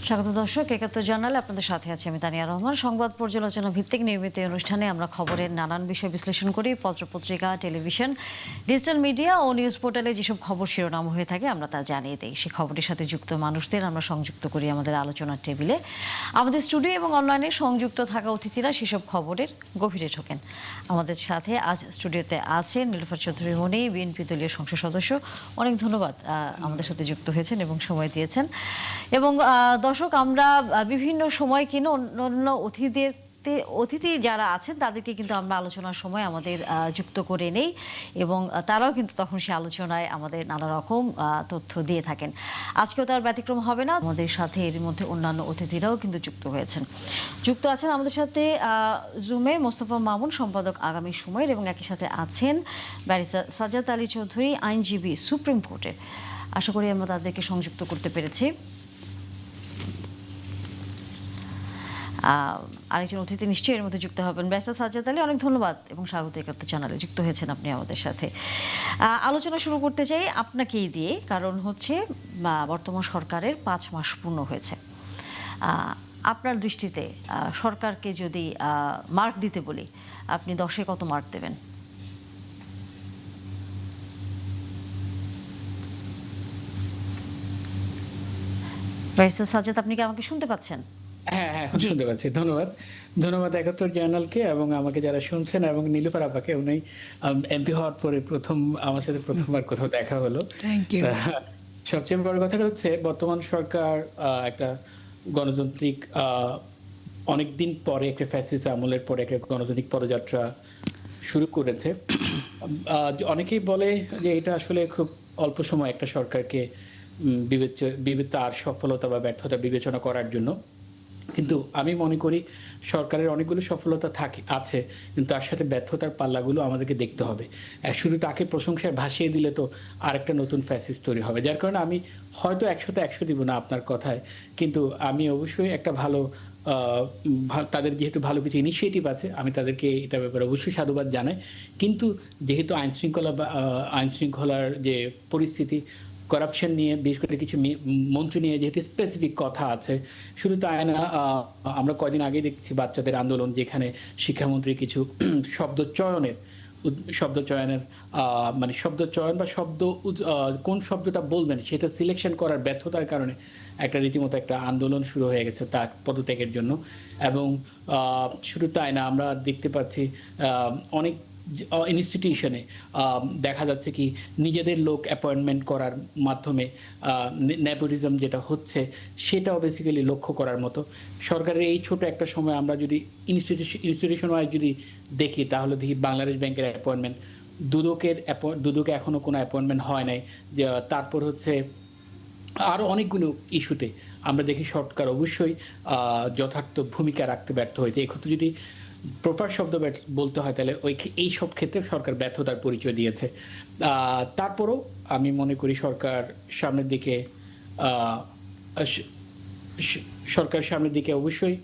স্বাগত দর্শক, ৭১ জার্নালে আপনাদের সাথে আছি আমি তানিয়া রহমান। সংবাদ পর্যালোচনা ভিত্তিক নিয়মিত এই অনুষ্ঠানে আমরা খবরের নানান বিষয় বিশ্লেষণ করি। পত্রপত্রিকা, টেলিভিশন, ডিজিটাল মিডিয়া ও নিউজ পোর্টালে যেসব খবর শিরোনাম হয়ে থাকে আমরা তা জানিয়ে দিই। সেই খবরের সাথে যুক্ত মানুষদের আমরা সংযুক্ত করি আমাদের আলোচনার টেবিলে। আমাদের স্টুডিও এবং অনলাইনে সংযুক্ত থাকা অতিথিরা সেসব খবরের গভীরে ঢোকেন। আমাদের সাথে আজ স্টুডিওতে আছেন নীলুফার চৌধুরী মনি, বিএনপি দলীয় সংসদ সদস্য। অনেক ধন্যবাদ আমাদের সাথে যুক্ত হয়েছেন এবং সময় দিয়েছেন। এবং দর্শক, আমরা বিভিন্ন সময় কিন্তু অন্য অতিথি যারা আছেন তাদেরকে কিন্তু আমরা আলোচনার সময় আমাদের যুক্ত করে নেই এবং তারাও কিন্তু তখন সে আলোচনায় আমাদের নানা রকম তথ্য দিয়ে থাকেন। আজকেও তার ব্যতিক্রম হবে না। আমাদের সাথে এর মধ্যে অন্যান্য অতিথিরাও কিন্তু যুক্ত আছেন আমাদের সাথে জুমে মোস্তফা মামুন, সম্পাদক আগামী সময়ের, এবং একই সাথে আছেন ব্যারিস্টার সাজ্জাদ আলী চৌধুরী, আইনজীবী, সুপ্রিম কোর্টের। আশা করি আমরা তাদেরকে সংযুক্ত করতে পেরেছি। আরেকজন অতিথি নিশ্চয়ই এর মধ্যে যুক্ত হবেন। ব্যারিস্টার সাজ্জাদ আলী, অনেক ধন্যবাদ এবং স্বাগত ৭১ চ্যানেলে যুক্ত হয়েছেন আপনি আমাদের সাথে। আলোচনা শুরু করতে চাই আপনাকেই দিয়ে, কারণ হচ্ছে বর্তমান সরকারের ৫ মাস পূর্ণ হয়েছে। আপনার দৃষ্টিতে সরকারকে যদি মার্ক দিতে বলি, আপনি ১০-এ কত মার্ক দেবেন? ব্যারিস্টার সাজ্জাদ, আপনি কি আমাকে শুনতে পাচ্ছেন? হ্যাঁ, এখন শুনতে পাচ্ছি। ধন্যবাদ ৭১ জার্নালকে এবং আমাকে যারা শুনছেন, এবং নীলুফার আপাকে। উনি এমপি হওয়ার পরে আমার সাথে প্রথমবার কোথাও দেখা হলো। Thank you. সবচেয়ে বড় কথাটা হচ্ছে বর্তমান সরকার একটা গণতান্ত্রিক অনেকদিন পরে, একটা ফ্যাসিস্ট আমলের পরে একটা গণতান্ত্রিক পদযাত্রা শুরু করেছে। অনেকেই বলে যে এটা আসলে খুব অল্প সময় একটা সরকারকে তার সফলতা বা ব্যর্থতা বিবেচনা করার জন্য। কিন্তু আমি মনে করি সরকারের অনেকগুলো সফলতা আছে, কিন্তু তার সাথে ব্যর্থতার পাল্লাগুলো আমাদেরকে দেখতে হবে। শুধু তাকে প্রশংসায় ভাসিয়ে দিলে তো আরেকটা নতুন ফ্যাসিস্ট তৈরি হবে। যার কারণে আমি হয়তো ১০০তে ১০০ দিব না আপনার কথায়, কিন্তু আমি অবশ্যই একটা তাদের যেহেতু ভালো কিছু ইনিশিয়েটিভ আছে, আমি তাদেরকে এটা ব্যাপারে অবশ্যই সাধুবাদ জানাই। কিন্তু যেহেতু আইনশৃঙ্খলার যে পরিস্থিতি, করাপশন নিয়ে, বিশেষ করে কিছু মন্ত্রী নিয়ে যেহেতু স্পেসিফিক কথা আছে, শুধু তাই না, আমরা কয়দিন আগে দেখছি বাচ্চাদের আন্দোলন, যেখানে শিক্ষামন্ত্রী কিছু শব্দচয়নের মানে শব্দচয়ন বা কোন শব্দটা বলবেন সেটা সিলেকশন করার ব্যর্থতার কারণে একটা রীতিমতো একটা আন্দোলন শুরু হয়ে গেছে তার পদত্যাগের জন্য। এবং শুধু তাই না, আমরা দেখতে পাচ্ছি অনেক ইনস্টিটিউশনে দেখা যাচ্ছে কি নিজেদের লোক অ্যাপয়েন্টমেন্ট করার মাধ্যমে নেপোটিজম যেটা হচ্ছে, সেটাও বেসিক্যালি লক্ষ্য করার মতো। সরকারের এই ছোট একটা সময় আমরা যদি ইনস্টিটিউশন ওয়াইজ যদি দেখি, তাহলে দেখি বাংলাদেশ ব্যাংকের অ্যাপয়েন্টমেন্ট, দুদকে এখনও কোনো অ্যাপয়েন্টমেন্ট হয় নাই। তারপর হচ্ছে আরও অনেকগুলো ইস্যুতে আমরা দেখি সরকার অবশ্যই যথার্থ ভূমিকা রাখতে ব্যর্থ হয়েছে। এক্ষেত্রে যদি প্রপার শব্দ বলতে হয়, তাহলে এই সব ক্ষেত্রে সরকার ব্যর্থতার পরিচয় দিয়েছে। তারপরও আমি মনে করি সরকার সামনের দিকে অবশ্যই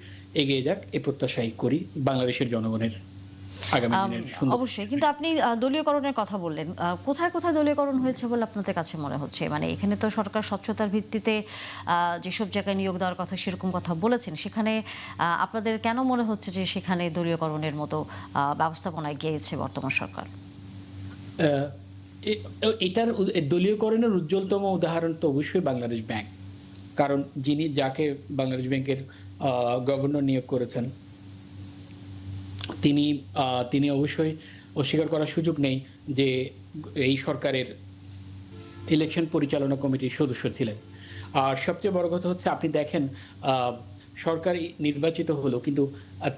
এগিয়ে যাক, এ প্রত্যাশাই করি বাংলাদেশের জনগণের আগামী দিনের। অবশ্যই। কিন্তু আপনি দলীয়করণের কথা বললেন, কোথায় কোথায় দলীয়করণ হয়েছে বলে আপনাদের কাছে মনে হচ্ছে? মানে এখানে তো সরকার স্বচ্ছতার ভিত্তিতে যেসব জায়গায় নিয়োগ দেওয়ার কথা সেরকম কথা বলেছেন, সেখানে আপনাদের কেন মনে হচ্ছে যে সেখানে দলীয়করণের মতো ব্যবস্থাপনায় গিয়েছে বর্তমান সরকার? এটার দলীয়করণের উজ্জ্বলতম উদাহরণ তো অবশ্যই বাংলাদেশ ব্যাংক। কারণ যাকে বাংলাদেশ ব্যাংকের গভর্নর নিয়োগ করেছেন, তিনি অবশ্যই অস্বীকার করার সুযোগ নেই যে এই সরকারের ইলেকশন পরিচালনা কমিটির সদস্য ছিলেন। আর সবচেয়ে বড় কথা হচ্ছে, আপনি দেখেন সরকার নির্বাচিত হলো, কিন্তু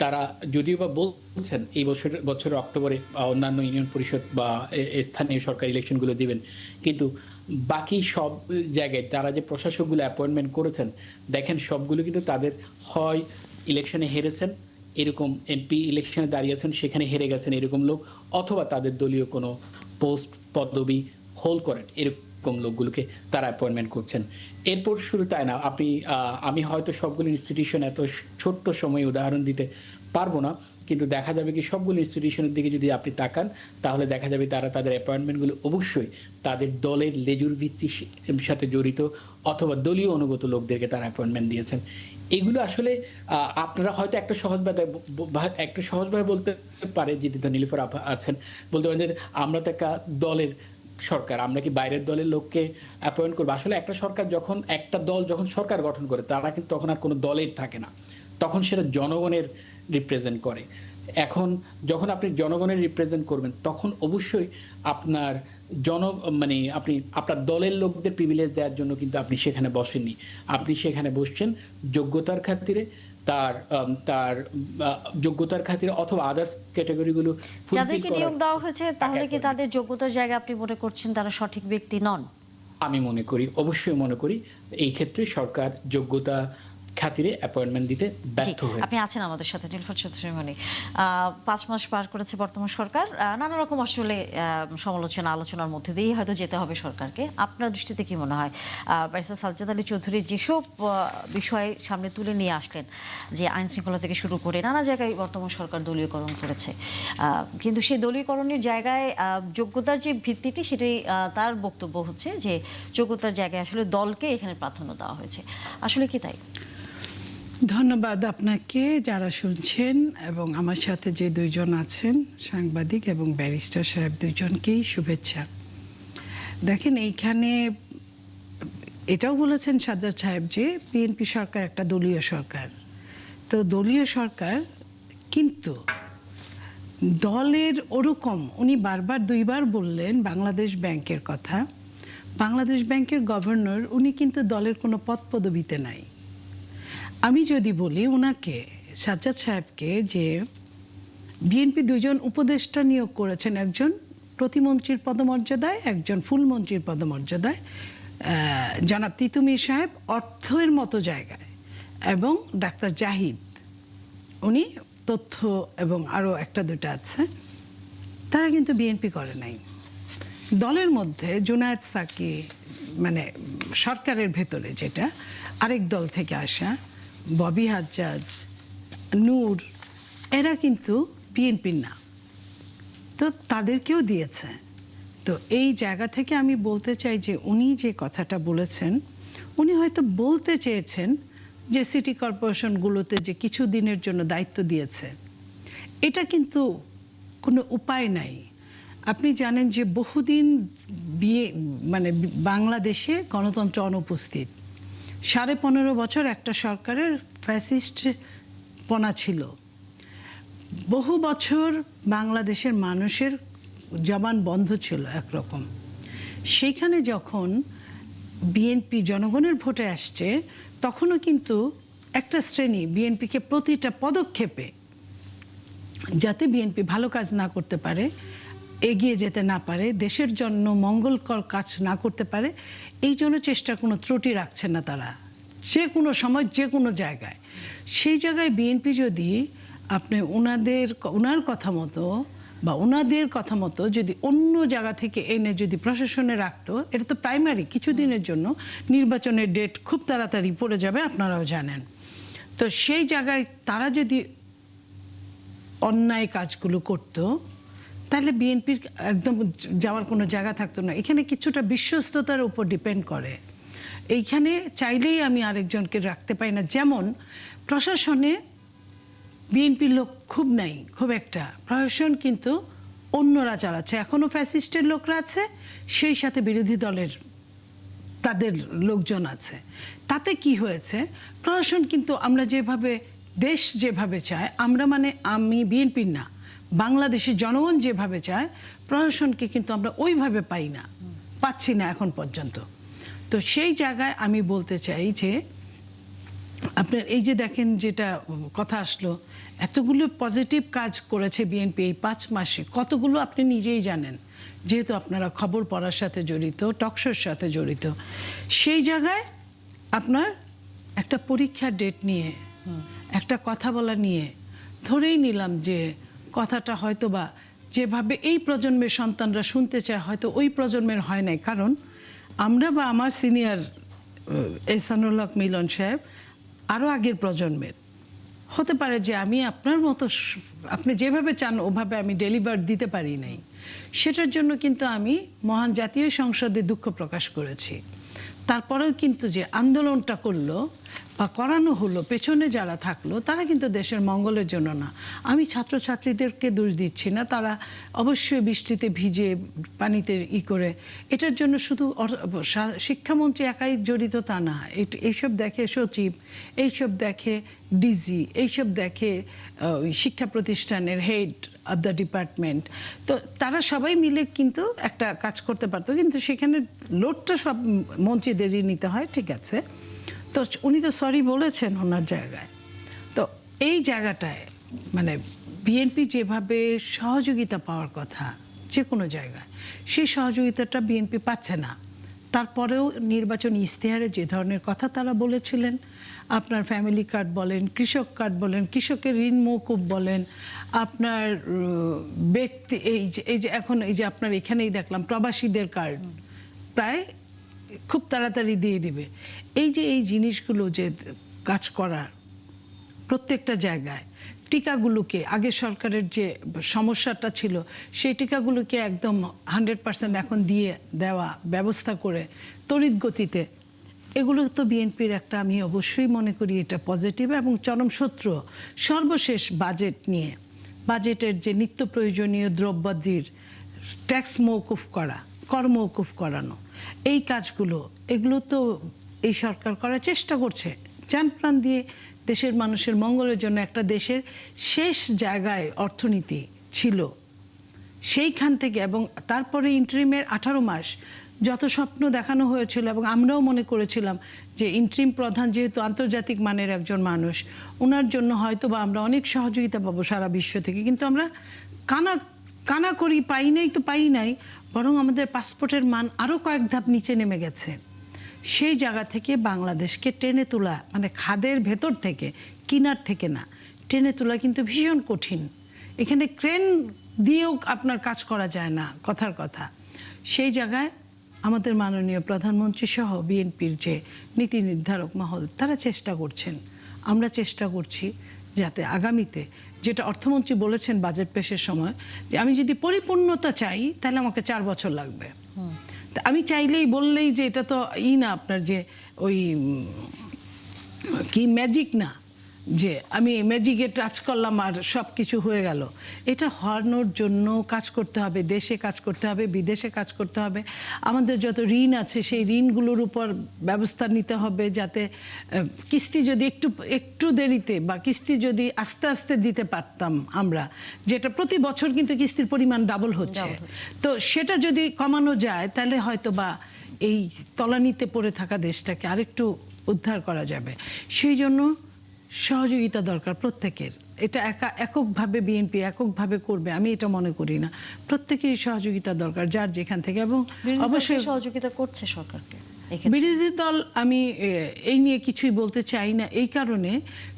তারা যদিও বা বলছেন এই বছরের অক্টোবরে অন্যান্য ইউনিয়ন পরিষদ বা স্থানীয় সরকার ইলেকশনগুলো দিবেন, কিন্তু বাকি সব জায়গায় তারা যে প্রশাসকগুলো অ্যাপয়েন্টমেন্ট করেছেন, দেখেন সবগুলো কিন্তু তাদের হয় ইলেকশনে হেরেছেন, এরকম এমপি ইলেকশনে দাঁড়িয়েছেন, সেখানে হেরে গেছেন এরকম লোক, অথবা তাদের দলীয় কোনো পোস্ট পদবি হোল্ড করেন এরকম লোকগুলোকে তারা অ্যাপয়েন্টমেন্ট করছেন। এরপর শুরু তাই না, আমি হয়তো সবগুলো ইনস্টিটিউশন এত ছোট্ট সময়ে উদাহরণ দিতে পারবো না, কিন্তু দেখা যাবে কি সবগুলো ইনস্টিটিউশনের দিকে যদি আপনি তাকান, তাহলে দেখা যাবে তারা তাদের অ্যাপয়েন্টমেন্টগুলো অবশ্যই তাদের দলের লেজুর ভিত্তির সাথে জড়িত অথবা দলীয় অনুগত লোকদেরকে তারা অ্যাপয়েন্টমেন্ট দিয়েছেন। এগুলো আসলে আপনারা হয়তো একটা সহজভাবে বলতে পারে, যেহেতু নীলুফার আপা আছেন, বলতে পারেন যে আমরা তো একটা দলের সরকার, আমরা কি বাইরের দলের লোককে অ্যাপয়েন্ট করবো? আসলে একটা দল যখন সরকার গঠন করে, তারা কিন্তু তখন আর কোনো দলের থাকে না, তখন সেটা জনগণের রিপ্রেজেন্ট করে। এখন যখন আপনি জনগণের রিপ্রেজেন্ট করবেন, তখন অবশ্যই আপনার আপনি আপনার দলের লোকদের প্রিভিলেজ দেওয়ার জন্য কিন্তু আপনি সেখানে বসেননি। আপনি সেখানে বসছেন যোগ্যতার খাতিরে, তার যোগ্যতার খাতিরে অথবা আদার্স ক্যাটাগরিগুলো ফুলফিল যাদেরকে করার। নিয়োগ দেওয়া হয়েছে তাহলে কি তাদের যোগ্যতার জায়গায় আপনি মনে করছেন তারা সঠিক ব্যক্তি নন? আমি মনে করি, অবশ্যই মনে করি, এই ক্ষেত্রে সরকার যোগ্যতা খাতিরে অ্যাপয়েন্টমেন্ট দিতে ব্যর্থ হয়েছে। আপনি আছেন আমাদের সাথে নীলুফার চৌধুরী। 5 মাস পার করেছে বর্তমান সরকার, নানা রকম আসলে সমালোচনা আলোচনার মধ্যে দিয়েই হয়তো যেতে হবে সরকারকে। আপনার দৃষ্টিতে কি মনে হয় ব্যারিস্টার সাজ্জাদ আলী চৌধুরী যেসব বিষয় সামনে তুলে নিয়ে আসলেন, যে আইন শৃঙ্খলা থেকে শুরু করে নানা জায়গায় বর্তমান সরকার দলীয়করণ করেছে, কিন্তু সেই দলীয়করণের জায়গায় যোগ্যতার যে ভিত্তিটি সেটাই তার বক্তব্য হচ্ছে যে যোগ্যতার জায়গায় আসলে দলকে এখানে প্রাধান্য দেওয়া হয়েছে। আসলে কি তাই? ধন্যবাদ আপনাকে যারা শুনছেন, এবং আমার সাথে যে দুইজন আছেন সাংবাদিক এবং ব্যারিস্টার সাহেব, দুইজনকেই শুভেচ্ছা। দেখেন, এইখানে এটাও বলেছেন সাজ্জাদ সাহেব যে বিএনপি সরকার একটা দলীয় সরকার। তো দলীয় সরকার, কিন্তু দলের ওরকম উনি বারবার দুইবার বললেন বাংলাদেশ ব্যাংকের কথা। বাংলাদেশ ব্যাংকের গভর্নর উনি কিন্তু দলের কোনো পদ পদবিতে নাই। আমি যদি বলি ওনাকে, সাজ্জাদ সাহেবকে, যে বিএনপি দুইজন উপদেষ্টা নিয়োগ করেছেন, একজন প্রতিমন্ত্রীর পদমর্যাদায়, একজন ফুলমন্ত্রীর পদমর্যাদায়, জনাব তিতুমির সাহেব অর্থের মতো জায়গায়, এবং ডাক্তার জাহিদ উনি তথ্য এবং আরও একটা দুটা আছে, তারা কিন্তু বিএনপি করে নাই। দলের মধ্যে জুনায়েদ সাকি, মানে সরকারের ভেতরে যেটা আরেক দল থেকে আসা, ববি হাজ্জাজ, নূর, এরা কিন্তু বিএনপির না, তো তাদেরকেও দিয়েছে। তো এই জায়গা থেকে আমি বলতে চাই যে উনি যে কথাটা বলেছেন, উনি হয়তো বলতে চেয়েছেন যে সিটি কর্পোরেশনগুলোতে যে কিছু দিনের জন্য দায়িত্ব দিয়েছে, এটা কিন্তু কোনো উপায় নাই। আপনি জানেন যে বহুদিন বাংলাদেশে গণতন্ত্র অনুপস্থিত। 15.5 বছর একটা সরকারের ফ্যাসিস্টপনা ছিল। বহু বছর বাংলাদেশের মানুষের জবান বন্ধ ছিল একরকম। সেইখানে যখন বিএনপি জনগণের ভোটে আসছে, তখনও কিন্তু একটা শ্রেণী বিএনপিকে প্রতিটা পদক্ষেপে, যাতে বিএনপি ভালো কাজ না করতে পারে, এগিয়ে যেতে না পারে, দেশের জন্য মঙ্গলকর কাজ না করতে পারে, এই জন্য চেষ্টার কোনো ত্রুটি রাখছে না তারা, যে কোনো সময় যে কোনো জায়গায়। সেই জায়গায় বিএনপি যদি আপনি ওনার কথা মতো বা ওনাদের কথা মতো যদি অন্য জায়গা থেকে এনে যদি প্রশাসনে রাখতো, এটা তো প্রাইমারি কিছুদিনের জন্য, নির্বাচনের ডেট খুব তাড়াতাড়ি পড়ে যাবে, আপনারাও জানেন। তো সেই জায়গায় তারা যদি অন্যায় কাজগুলো করতো, তাহলে বিএনপির একদম যাওয়ার কোনো জায়গা থাকতো না। এখানে কিছুটা বিশ্বস্ততার উপর ডিপেন্ড করে। এইখানে চাইলেই আমি আরেকজনকে রাখতে পারি না। যেমন প্রশাসনে বিএনপির লোক খুব নাই, খুব একটা, প্রশাসন কিন্তু অন্যরা চালাচ্ছে। এখনও ফ্যাসিস্টের লোকরা আছে, সেই সাথে বিরোধী দলের তাদের লোকজন আছে। তাতে কি হয়েছে, প্রশাসন কিন্তু আমরা যেভাবে, দেশ যেভাবে চায়, আমি বিএনপির না, বাংলাদেশের জনগণ যেভাবে চায়, প্রশাসনকে কিন্তু আমরা ওইভাবে পাচ্ছি না এখন পর্যন্ত। তো সেই জায়গায় আমি বলতে চাই যে আপনার এই যে দেখেন যেটা কথা আসলো, এতগুলো পজিটিভ কাজ করেছে বিএনপি এই 5 মাসে, কতগুলো আপনি নিজেই জানেন, যেহেতু আপনারা খবর পড়ার সাথে জড়িত, টকশোর সাথে জড়িত। সেই জায়গায় আপনার একটা পরীক্ষার ডেট নিয়ে, একটা কথা বলা নিয়ে ধরেই নিলাম যে কথাটা হয়তো বা যেভাবে এই প্রজন্মের সন্তানরা শুনতে চায়, হয়তো ওই প্রজন্মের হয় নাই। কারণ আমরা বা আমার সিনিয়র এহসানুল হক মিলন সাহেব আরও আগের প্রজন্মের, হতে পারে যে আমি আপনার মতো আপনি যেভাবে চান ওভাবে আমি ডেলিভার দিতে পারি নাই, সেটার জন্য কিন্তু আমি মহান জাতীয় সংসদে দুঃখ প্রকাশ করেছি। তারপরেও কিন্তু যে আন্দোলনটা করলো বা করানো হলো, পেছনে যারা থাকলো তারা কিন্তু দেশের মঙ্গলের জন্য না। আমি ছাত্রছাত্রীদেরকে দোষ দিচ্ছি না, তারা অবশ্যই বৃষ্টিতে ভিজে পানিতে করে, এটার জন্য শুধু শিক্ষামন্ত্রী একাই জড়িত তা না। এইসব দেখে সচিব, এইসব দেখে ডিজি, এইসব দেখে ওই শিক্ষা প্রতিষ্ঠানের হেড অব দ্য ডিপার্টমেন্ট। তো তারা সবাই মিলে কিন্তু একটা কাজ করতে পারতো, কিন্তু সেখানে লোডটা সব মন্ত্রীদেরই নিতে হয়, ঠিক আছে। তো উনি তো সরি বলেছেন ওনার জায়গায়। তো এই জায়গাটায় মানে বিএনপি যেভাবে সহযোগিতা পাওয়ার কথা যে কোনো জায়গায়, সেই সহযোগিতাটা বিএনপি পাচ্ছে না। তারপরেও নির্বাচনী ইশতেহারে যে ধরনের কথা তারা বলেছিলেন, আপনার ফ্যামিলি কার্ড বলেন, কৃষক কার্ড বলেন, কৃষকের ঋণ মওকুফ বলেন, আপনার ব্যক্তি এই যে এখন এই যে আপনার এখানেই দেখলাম প্রবাসীদের কার্ড প্রায় খুব তাড়াতাড়ি দিয়ে দিবে। এই যে এই জিনিসগুলো যে কাজ করার প্রত্যেকটা জায়গায়, টিকাগুলোকে আগে সরকারের যে সমস্যাটা ছিল সেই টিকাগুলোকে একদম 100% এখন দিয়ে দেওয়া ব্যবস্থা করে তড়িৎ গতিতে, এগুলো তো বিএনপির একটা, আমি অবশ্যই মনে করি এটা পজিটিভ এবং চরম শত্রু। সর্বশেষ বাজেট নিয়ে, বাজেটের যে নিত্য প্রয়োজনীয় দ্রব্যাদির ট্যাক্স মওকুফ করা, কর মওকুফ করানো, এই কাজগুলো এগুলো তো এই সরকার করার চেষ্টা করছে জান প্রাণ দিয়ে দেশের মানুষের মঙ্গলের জন্য। একটা দেশের শেষ জায়গায় অর্থনীতি ছিল, সেইখান থেকে, এবং তারপরে ইন্টারিমের 18 মাস যত স্বপ্ন দেখানো হয়েছিল, এবং আমরাও মনে করেছিলাম যে ইন্টারিম প্রধান যেহেতু আন্তর্জাতিক মানের একজন মানুষ, ওনার জন্য হয়তো বা আমরা অনেক সহযোগিতা পাবো সারা বিশ্ব থেকে, কিন্তু আমরা কানা করি, পাই নাই তো পাই নাই, বরং আমাদের পাসপোর্টের মান আরও কয়েক ধাপ নিচে নেমে গেছে। সেই জায়গা থেকে বাংলাদেশকে টেনে তোলা, মানে খাদের ভেতর থেকে, কিনার থেকে না, টেনে তোলা কিন্তু ভীষণ কঠিন। এখানে ক্রেন দিয়েও আপনার কাজ করা যায় না, কথার কথা। সেই জায়গায় আমাদের মাননীয় প্রধানমন্ত্রী সহ বিএনপির যে নীতি নির্ধারক মহল, তারা চেষ্টা করছেন, আমরা চেষ্টা করছি যাতে আগামীতে, যেটা অর্থমন্ত্রী বলেছেন বাজেট পেশের সময়, যে আমি যদি পরিপূর্ণতা চাই তাহলে আমাকে 4 বছর লাগবে। তা আমি চাইলেই বললেই যে এটা তো না, আপনার যে ওই কি ম্যাজিক না, যে আমি ম্যাজিকে টাচ করলাম আর সব কিছু হয়ে গেল। এটা হওয়ানোর জন্য কাজ করতে হবে, দেশে কাজ করতে হবে, বিদেশে কাজ করতে হবে। আমাদের যত ঋণ আছে সেই ঋণগুলোর উপর ব্যবস্থা নিতে হবে, যাতে কিস্তি যদি একটু দেরিতে বা কিস্তি যদি আস্তে আস্তে দিতে পারতাম আমরা, যেটা প্রতি বছর কিন্তু কিস্তির পরিমাণ ডাবল হচ্ছে, তো সেটা যদি কমানো যায় তাহলে হয়তো বা এই তলানিতে পড়ে থাকা দেশটাকে আরেকটু উদ্ধার করা যাবে। সেই জন্য সহযোগিতা দরকার প্রত্যেকের। এটা এককভাবে বিএনপি এককভাবে করবে আমি এটা মনে করি না, প্রত্যেকেরই সহযোগিতা দরকার যার যেখান থেকে। এবং অবশ্যই সহযোগিতা করছে সরকারকে বিরোধী দল, আমি এই নিয়ে কিছুই বলতে চাই না, এই কারণে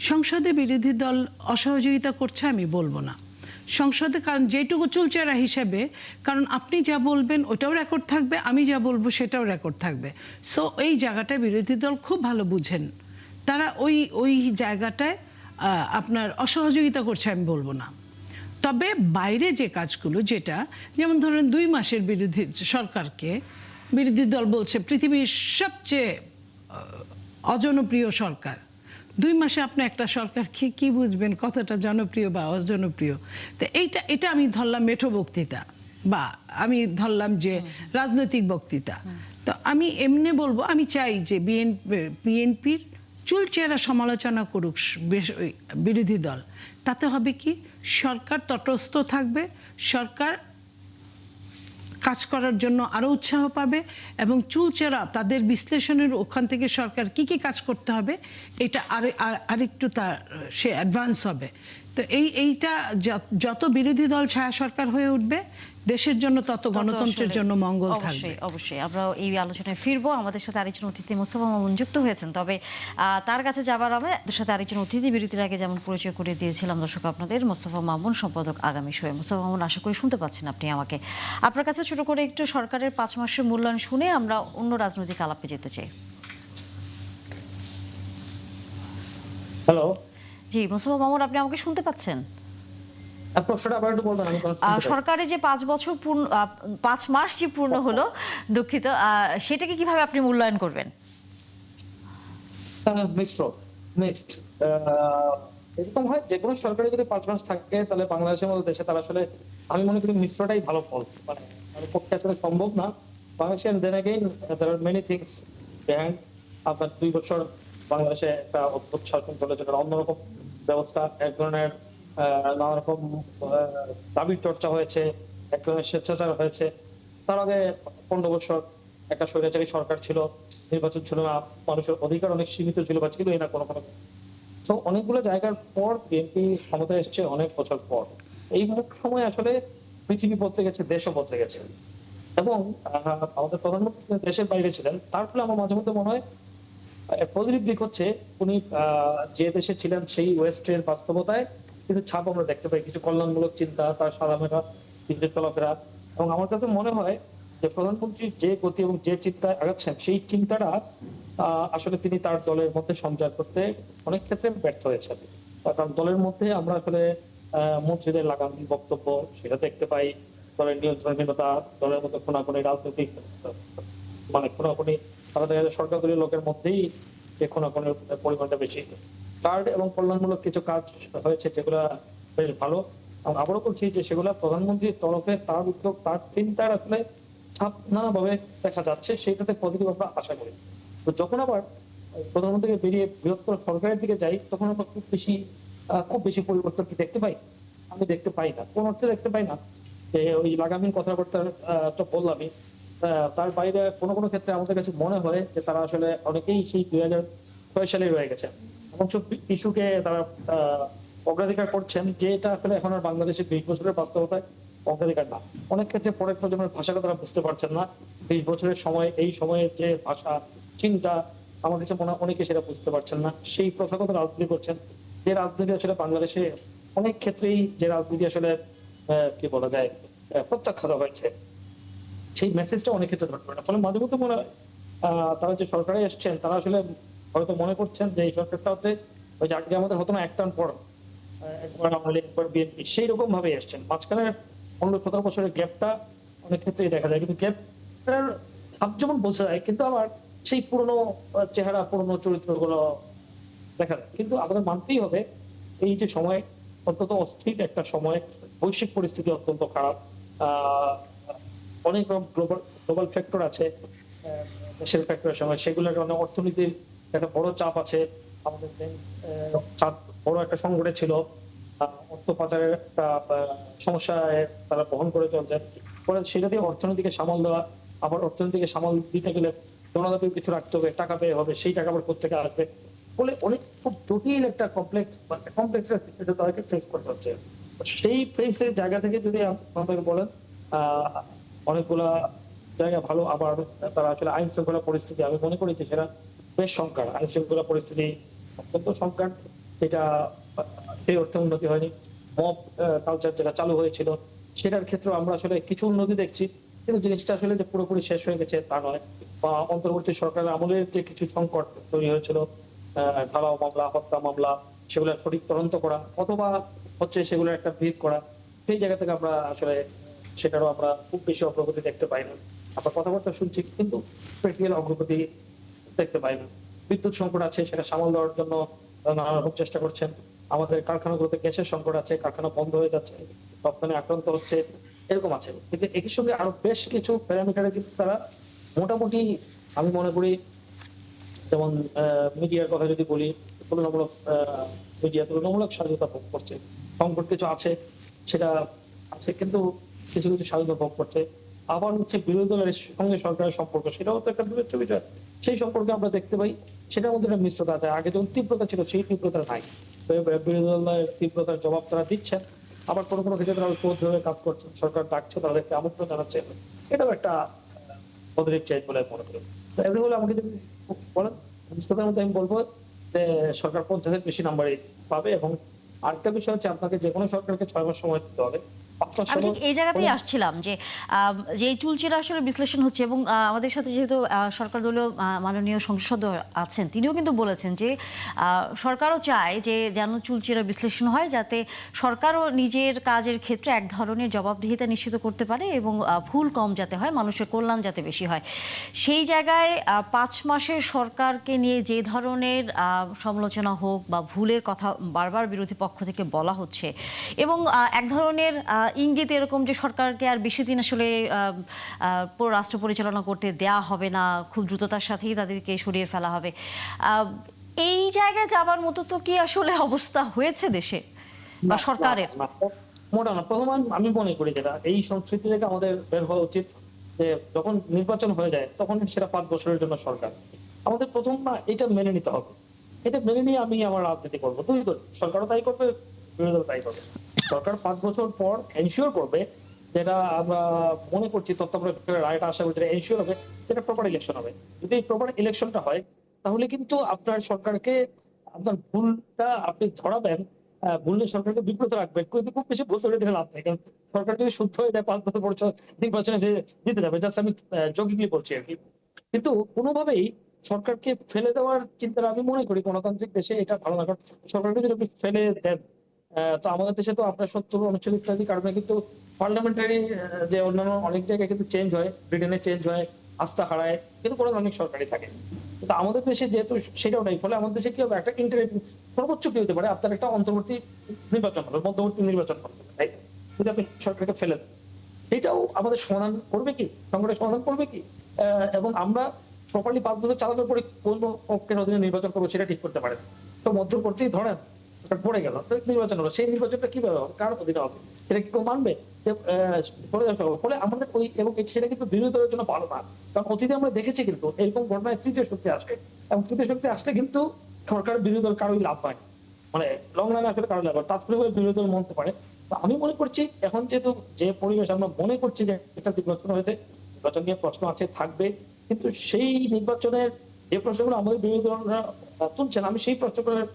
সংসদে বিরোধী দল অসহযোগিতা করছে আমি বলবো না সংসদে, কারণ যেটুকু চুলচেরা হিসেবে, কারণ আপনি যা বলবেন ওটাও রেকর্ড থাকবে, আমি যা বলবো সেটাও রেকর্ড থাকবে। সো এই জায়গাটায় বিরোধী দল খুব ভালো বুঝেন, তারা ওই জায়গাটায় আপনার অসহযোগিতা করছে আমি বলবো না। তবে বাইরে যে কাজগুলো, যেটা যেমন ধরেন 2 মাসের বিরোধী সরকারকে বিরোধী দল বলছে পৃথিবীর সবচেয়ে অজনপ্রিয় সরকার। 2 মাসে আপনি একটা সরকারকে কি বুঝবেন কতটা জনপ্রিয় বা অজনপ্রিয়? তো এটা আমি ধরলাম মেঠো বক্তৃতা, বা আমি ধরলাম যে রাজনৈতিক বক্তৃতা। তো আমি এমনি বলবো, আমি চাই যে বিএনপির চুলচেরা সমালোচনা করুক বিরোধী দল, তাতে হবে কি সরকার তটস্থ থাকবে, সরকার কাজ করার জন্য আরো উৎসাহ পাবে, এবং চুলচেরা তাদের বিশ্লেষণের ওখান থেকে সরকার কি কি কাজ করতে হবে এটা আরেকটু তার সে অ্যাডভান্স হবে। তো এইটা যত বিরোধী দল ছায়া সরকার হয়ে উঠবে, দেশের জন্য তত গণতন্ত্রের জন্য মঙ্গল থাকবে। অবশ্যই আমরা এই আলোচনায় ফিরবো। আমাদের সাথে আরেকজন অতিথি মোস্তফা মামুন যুক্ত হয়েছেন, তবে তার কাছে যাবার আগে আমাদের সাথে আরেকজন অতিথি বিরতির আগে যেমন পরিচয় করে দিয়েছিলাম দর্শক আপনাদের, মোস্তফা মামুন, সম্পাদক আগামী শোয়ে। মোস্তফা মামুন, আশা করি শুনতে পাচ্ছেন আপনি আমাকে। আপনার কাছে ছোট করে একটু সরকারের 5 মাসের মূল্যায়ন শুনে আমরা অন্য রাজনৈতিক আলাপে যেতে চাই। হ্যালো। জি, মোস্তফা মামুন, আপনি আমাকে শুনতে পাচ্ছেন? প্রশ্নটা আবার একটু বলবেন, আমি শুনতে পাই। সরকারের যে 5 বছর পূর্ণ 5 মাস যে পূর্ণ হলো, দুঃখিত, সেটাকে কিভাবে আপনি মূল্যায়ন করবেন? মিশ্র, মিক্সড। এরকম হয় যে কোনো সরকারি যদি 5 মাস থাকে তাহলে বাংলাদেশের মতো দেশে তারা আসলে, আমি মনে করি মিশ্রটাই ভালো ফল। মানে তার পক্ষে আসলে সম্ভব না বাংলাদেশে। Then again there are many things behind. আপনার 2 বছর বাংলাদেশে একটা অদ্ভুত শাসন চলেছে, একটা অন্যরকম ব্যবস্থা, এক ধরনের নানা রকম দাবির চর্চা হয়েছে, এক ধরনের স্বেচ্ছাচার হয়েছে। তার আগে 15 বছর একটা স্বৈরাচারী সরকার ছিল, নির্বাচন ছিল না, মানুষের অধিকার অনেক সীমিত ছিল বা ছিলই না কোনো কোনো। তো অনেকগুলো জায়গার পর বিএনপি ক্ষমতায় এসছে অনেক বছর পর। এই সময় আসলে পৃথিবী বদলে গেছে, দেশও বদলে গেছে। এবং আমাদের প্রধানমন্ত্রী দেশের বাইরে ছিলেন, তার ফলে আমার মাঝে মধ্যে মনে হয় পজিটিভ দিক হচ্ছে উনি যে দেশে ছিলেন সেই ওয়েস্টের বাস্তবতায় কিন্তু ছাপ আমরা দেখতে পাই, কিছু কল্যাণমূলক চিন্তা, তার সাদামেরা নিজের চলাফেরা। এবং আমার কাছে মনে হয় যে প্রধানমন্ত্রী যে গতি এবং যে চিন্তায় আগাচ্ছেন সেই চিন্তাটা আসলে তিনি তার দলের মধ্যে সঞ্চার করতে অনেক ক্ষেত্রে ব্যর্থ হয়েছেন। কারণ দলের মধ্যে আমরা আসলে মন্ত্রীদের লাগামহীন বক্তব্য সেটা দেখতে পাই, দলের নিয়ন্ত্রণহীনতা, দলের মধ্যে খুনাখুনি, রাজনৈতিক মানে খুনাখুনি, তারা দেখা যায় সরকার দলীয় লোকের মধ্যেই যে খুনাখুনির পরিমাণটা বেশি। কার্ড এবং কল্যাণমূলক কিছু কাজ হয়েছে যেগুলা বেশ ভালো। আবারও বলছি যে সেগুলা প্রধানমন্ত্রীর তরফে তার উদ্যোগ, তার চিন্তার আসলে ছাপ নানাভাবে দেখা যাচ্ছে, সেইটাতে পজিটিভ আমরা আশা করি। তো যখন আবার প্রধানমন্ত্রীকে বেরিয়ে বৃহত্তর সরকারের দিকে যাই, তখন আমরা খুব বেশি পরিবর্তন কি দেখতে পাই? আমি দেখতে পাই না, কোন অর্থে দেখতে পাই না। যে ওই লাগামহীন কথাবার্তা তো বললামই, তার বাইরে কোনো কোনো ক্ষেত্রে আমাদের কাছে মনে হয় যে তারা আসলে অনেকেই সেই 2006 সালে রয়ে গেছেন এবং সব ইস্যুকে তারা অগ্রাধিকার করছেন, যে এটা আসলে এখন আর বাংলাদেশের 20 বছরের বাস্তবতায় অগ্রাধিকার না। অনেক ক্ষেত্রে পরের প্রজন্মের ভাষাকে তারা বুঝতে পারছেন না। 20 বছরের সময়, এই সময়ের যে ভাষা চিন্তা, আমার কাছে মনে হয় অনেকে সেটা বুঝতে পারছেন না। সেই প্রথাগত রাজনীতি করছেন, যে রাজনীতি আসলে বাংলাদেশে অনেক ক্ষেত্রেই যে রাজনীতি আসলে কি বলা যায় প্রত্যাখ্যাত হয়েছে, সেই মেসেজটা অনেক ক্ষেত্রে ধরতে পারে না। ফলে মাঝে মধ্যে মনে হয় তারা যে সরকারে এসছেন তারা আসলে হয়তো মনে করছেন যে এই সরকারটা হতে ওই যে আগে আমাদের হতো না এক টান পর, একবার আওয়ামী লীগ, একবার বিএনপি, সেই রকম ভাবে এসছেন। মাঝখানে 15-17 বছরের গ্যাপটা অনেক ক্ষেত্রেই দেখা যায়, কিন্তু গ্যাপটার ভাব যেমন বোঝা যায়, কিন্তু আবার সেই পুরনো চেহারা, পুরনো চরিত্রগুলো দেখা যায়। কিন্তু আমাদের মানতেই হবে এই যে সময় অত্যন্ত অস্থির একটা সময়, বৈশ্বিক পরিস্থিতি অত্যন্ত খারাপ, অনেক গ্লোবাল ফ্যাক্টর আছে, দেশের ফ্যাক্টরের সঙ্গে সেগুলোর কারণে অর্থনীতির একটা বড় চাপ আছে। আমাদের চাপ বড় একটা সংকটে ছিল, অর্থ পাচারের একটা সমস্যায় তারা বহন করে চলছে। পরে সেটা দিয়ে অর্থনীতিকে সামাল দেওয়া, আবার অর্থনীতিকে সামাল দিতে গেলে জনগণকে কিছু রাখতে হবে, টাকা ব্যয় হবে, সেই টাকা আবার কোথা থেকে আসবে, বলে অনেক খুব জটিল একটা কমপ্লেক্স তাদেরকে ফেস করতে হচ্ছে। সেই ফেসের জায়গা থেকে যদি আপনাদের বলেন অনেকগুলা জায়গা ভালো, আবার তারা আসলে আইন শৃঙ্খলা পরিস্থিতি, আমি মনে করি যে সেটা বেশ সংকট, আইন শৃঙ্খলা পরিস্থিতি অত্যন্ত সংকট। এটা সেই অর্থে উন্নতি হয়নি। মব কালচার যেটা চালু হয়েছিল সেটার ক্ষেত্রে আমরা আসলে কিছু উন্নতি দেখছি, কিন্তু জিনিসটা আসলে যে পুরোপুরি শেষ হয়ে গেছে তা নয়। বা অন্তর্বর্তী সরকারের আমলের যে কিছু সংকট তৈরি হয়েছিল, ঢালাও মামলা, হত্যা মামলা, সেগুলো সঠিক তদন্ত করা অথবা হচ্ছে সেগুলোর একটা ভিত করা, সেই জায়গা থেকে আমরা আসলে সেটারও আমরা খুব বেশি অগ্রগতি দেখতে পাই না। আমরা কথাবার্তা শুনছি কিন্তু প্র্যাকটিক্যাল অগ্রগতি দেখতে পাই না। বিদ্যুৎ সংকট আছে, সেটা সামাল দেওয়ার জন্য নানা রকম চেষ্টা করছেন। আমাদের কারখানাগুলোতে গ্যাসের সংকট আছে, কারখানা বন্ধ হয়ে যাচ্ছে, রপ্তানি আক্রান্ত হচ্ছে, এরকম আছে। কিন্তু একই সঙ্গে আরো বেশ কিছু প্যারামিটারে কিন্তু তারা মোটামুটি, আমি মনে করি, যেমন মিডিয়ার কথা যদি বলি, তুলনামূলক মিডিয়া তুলনামূলক স্বাধীনতা ভোগ করছে। সংকট কিছু আছে, সেটা আছে, কিন্তু কিছু কিছু স্বাধীনতা ভোগ করছে। আবার হচ্ছে বিরোধী দলের সঙ্গে সরকারের সম্পর্ক, সেটাও তো একটা বিবেচ্য বিষয়। সেই সম্পর্কে আমরা দেখতে পাই সেটার মধ্যে একটা মিশ্রতা আছে। আগে যখন তীব্রতা ছিল সেই তীব্রতা নাই। বিরোধী দলের তীব্রতার জবাব তারা দিচ্ছেন, আবার কোনো কোনো ক্ষেত্রে তারা ঐক্যবদ্ধভাবে কাজ করছেন, সরকার ডাকছে, তাদেরকে আমন্ত্রণ জানাচ্ছে, এটাও একটা পজিটিভ চেঞ্জ বলে মনে করি। তো এগুলো হলে আমাকে যদি বলেন বিস্তারের মধ্যে আমি বলবো যে সরকার 50-এর বেশি নাম্বারই পাবে। এবং আরেকটা বিষয় হচ্ছে আপনাকে যে কোনো সরকারকে 6 মাস সময় দিতে হবে। আমি ঠিক এই জায়গাতেই আসছিলাম যে যে এই চুলচেরা আসলে বিশ্লেষণ হচ্ছে এবং আমাদের সাথে যেহেতু সরকার দলীয় মাননীয় সংসদ সদস্য আছেন, তিনিও কিন্তু বলেছেন যে সরকারও চায় যে যেন চুলচেরা বিশ্লেষণ হয়, যাতে সরকারও নিজের কাজের ক্ষেত্রে এক ধরনের জবাবদিহিতা নিশ্চিত করতে পারে এবং ভুল কম যাতে হয়, মানুষের কল্যাণ যাতে বেশি হয়। সেই জায়গায় 5 মাসের সরকারকে নিয়ে যে ধরনের সমালোচনা হোক বা ভুলের কথা বারবার বিরোধী পক্ষ থেকে বলা হচ্ছে এবং এক ধরনের ইঙ্গিত এরকম যে সরকারকে আর বেশি দিন আসলে রাষ্ট্র পরিচালনা করতে দেয়া হবে না, খুব দ্রুততার সাথেই তাদেরকে সরিয়ে ফেলা হবে, এই জায়গায় যাবার মতো তো কি আসলে অবস্থা হয়েছে দেশে বা সরকারের? মোটা না, প্রথম আমি মনে করি যেটা এই সংস্কৃতি থেকে আমাদের বের হওয়া উচিত যে যখন নির্বাচন হয়ে যায় তখন সেটা 5 বছরের জন্য সরকার। আমাদের প্রথম না এটা মেনে নিতে হবে, এটা মেনে নিয়ে আমি আমার রাজনীতি করবো। দুই দল, সরকারও তাই করবে, বিরোধী দল তাই করবে। সরকার 5 বছর পর এনশিওর করবে, যেটা আমরা মনে করছি তত্ত্বাবধায়ক রায়টা আশা করছি এনশিওর হবে, যেটা প্রপার ইলেকশন হবে। যদি প্রপার ইলেকশনটা হয় তাহলে কিন্তু আপনার সরকারকে আপনার ভুলটা আপনি ধরাবেন, ভুললে সরকারকে বিব্রত রাখবেন, কিন্তু খুব বেশি ভুল ধরে দিলে লাভ নেই। কারণ সরকার যদি শুদ্ধ হয়ে যায় 5 বছর পর নির্বাচনে জিতে যাবে, জাস্ট আমি জোকিংলি বলছি আর কি। কিন্তু কোনোভাবেই সরকারকে ফেলে দেওয়ার চিন্তা আমি মনে করি গণতান্ত্রিক দেশে এটা ভালো না। কারণ সরকারকে যদি আপনি ফেলে দেন, তো আমাদের দেশে তো আপনার 70 অনুচ্ছেদ ইত্যাদি কারণে কিন্তু পার্লামেন্টারি যে অন্যান্য অনেক জায়গায় কিন্তু চেঞ্জ হয়, ব্রিটেনে চেঞ্জ হয়, আস্থা হারায়, কিন্তু গণতান্ত্রিক সরকারই থাকে। কিন্তু আমাদের দেশে যেহেতু সেটাও নাই, ফলে আমাদের দেশে কি হবে, একটা সর্বোচ্চ কি হতে পারে, আপনার একটা অন্তর্বর্তী নির্বাচন হবে, মধ্যবর্তী নির্বাচন হবে, তাই তো? যদি আপনি সরকারকে ফেলে দেন, সেটাও আমাদের সমাধান করবে কি, সংকটের সমাধান করবে কি? এবং আমরা প্রপারলি 5 বছর চালানোর পরে কোন পক্ষের অধীনে নির্বাচন করবো সেটা ঠিক করতে পারে না। তো মধ্যবর্তী ধরেন পড়ে গেল, তো নির্বাচন হলো, সেই নির্বাচনটা কিভাবে হবে, কার অধীনে হবে, এটা কি কেউ মানবে? ফলে আমাদের ওই এবং সেটা কিন্তু বিরোধী দলের জন্য ভালো না। কারণ অতীতে আমরা দেখেছি কিন্তু এরকম ঘটনায় তৃতীয় শক্তি আসে, এবং তৃতীয় শক্তি আসলে কিন্তু সরকার বিরোধী দল কারোই লাভ হয়, মানে লং রানে আসলে কারো লাভ হয়, তাৎক্ষণিকভাবে বিরোধী দল মনতে পারে। তো আমি মনে করছি এখন যেহেতু যে পরিবেশ আমরা মনে করছি যে একটা নির্বাচন হয়েছে, নির্বাচন নিয়ে প্রশ্ন আছে, থাকবে, কিন্তু সেই নির্বাচনের যে প্রশ্নগুলো আমাদের বিরোধী দলরা তুলছেন, আমি সেই প্রশ্নগুলোর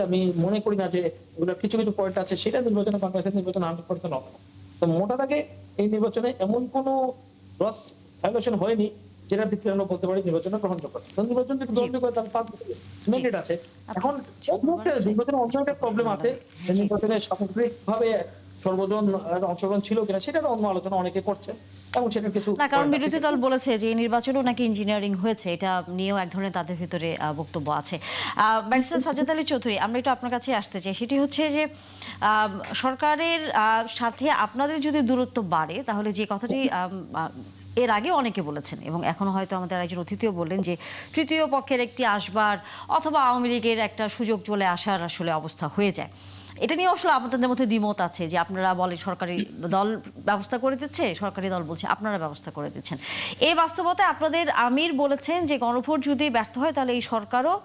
আমি মনে করি না যে এগুলো কিছু কিছু পয়েন্ট আছে সেটা নির্বাচনে বাংলাদেশের নির্বাচন 100% হবে না। তো মোটা দাগে এই নির্বাচনে এমন কোনো গ্রস ভায়োলেশন হয়নি যেটা ভিত্তিতে আমরা বলতে পারি নির্বাচনে গ্রহণযোগ্য। নির্বাচন যদি গ্রহণযোগ্য তার 5 ম্যান্ডেট আছে। এখন নির্বাচনে অন্য একটা প্রবলেম আছে, নির্বাচনে সামগ্রিকভাবে সর্বজন অংশগ্রহণ ছিল কিনা সেটার অন্য আলোচনা অনেকে করছে, এবং সেটা কিছু না, কারণ বিরোধী দল বলেছে যে এই নির্বাচনও নাকি ইঞ্জিনিয়ারিং হয়েছে, এটা নিয়েও এক ধরনের তাদের ভিতরে বক্তব্য আছে। ব্যারিস্টার সাজ্জাদ আলী চৌধুরী, আমরা একটু আপনার কাছে আসতে চাই, সেটি হচ্ছে যে সরকারের সাথে আপনাদের যদি দূরত্ব বাড়ে, তাহলে যে কথাটি এর আগে অনেকে বলেছেন এবং এখনো হয়তো আমাদের একজন অতিথিও বললেন যে তৃতীয় পক্ষের একটি আসবার অথবা আওয়ামী লীগের একটা সুযোগ চলে আসার আসলে অবস্থা হয়ে যায়। এটা নিয়ে আসলে আপনাদের মধ্যে দ্বিমত আছে যে আপনারা বলেন সরকারি দল ব্যবস্থা করে দিচ্ছে, সরকারি দল বলছে আপনারা ব্যবস্থা করে দিচ্ছেন। এই বাস্তবতায় আপনাদের আমির বলেছেন যে গণভোট যদি ব্যর্থ হয় তাহলে এই সরকারও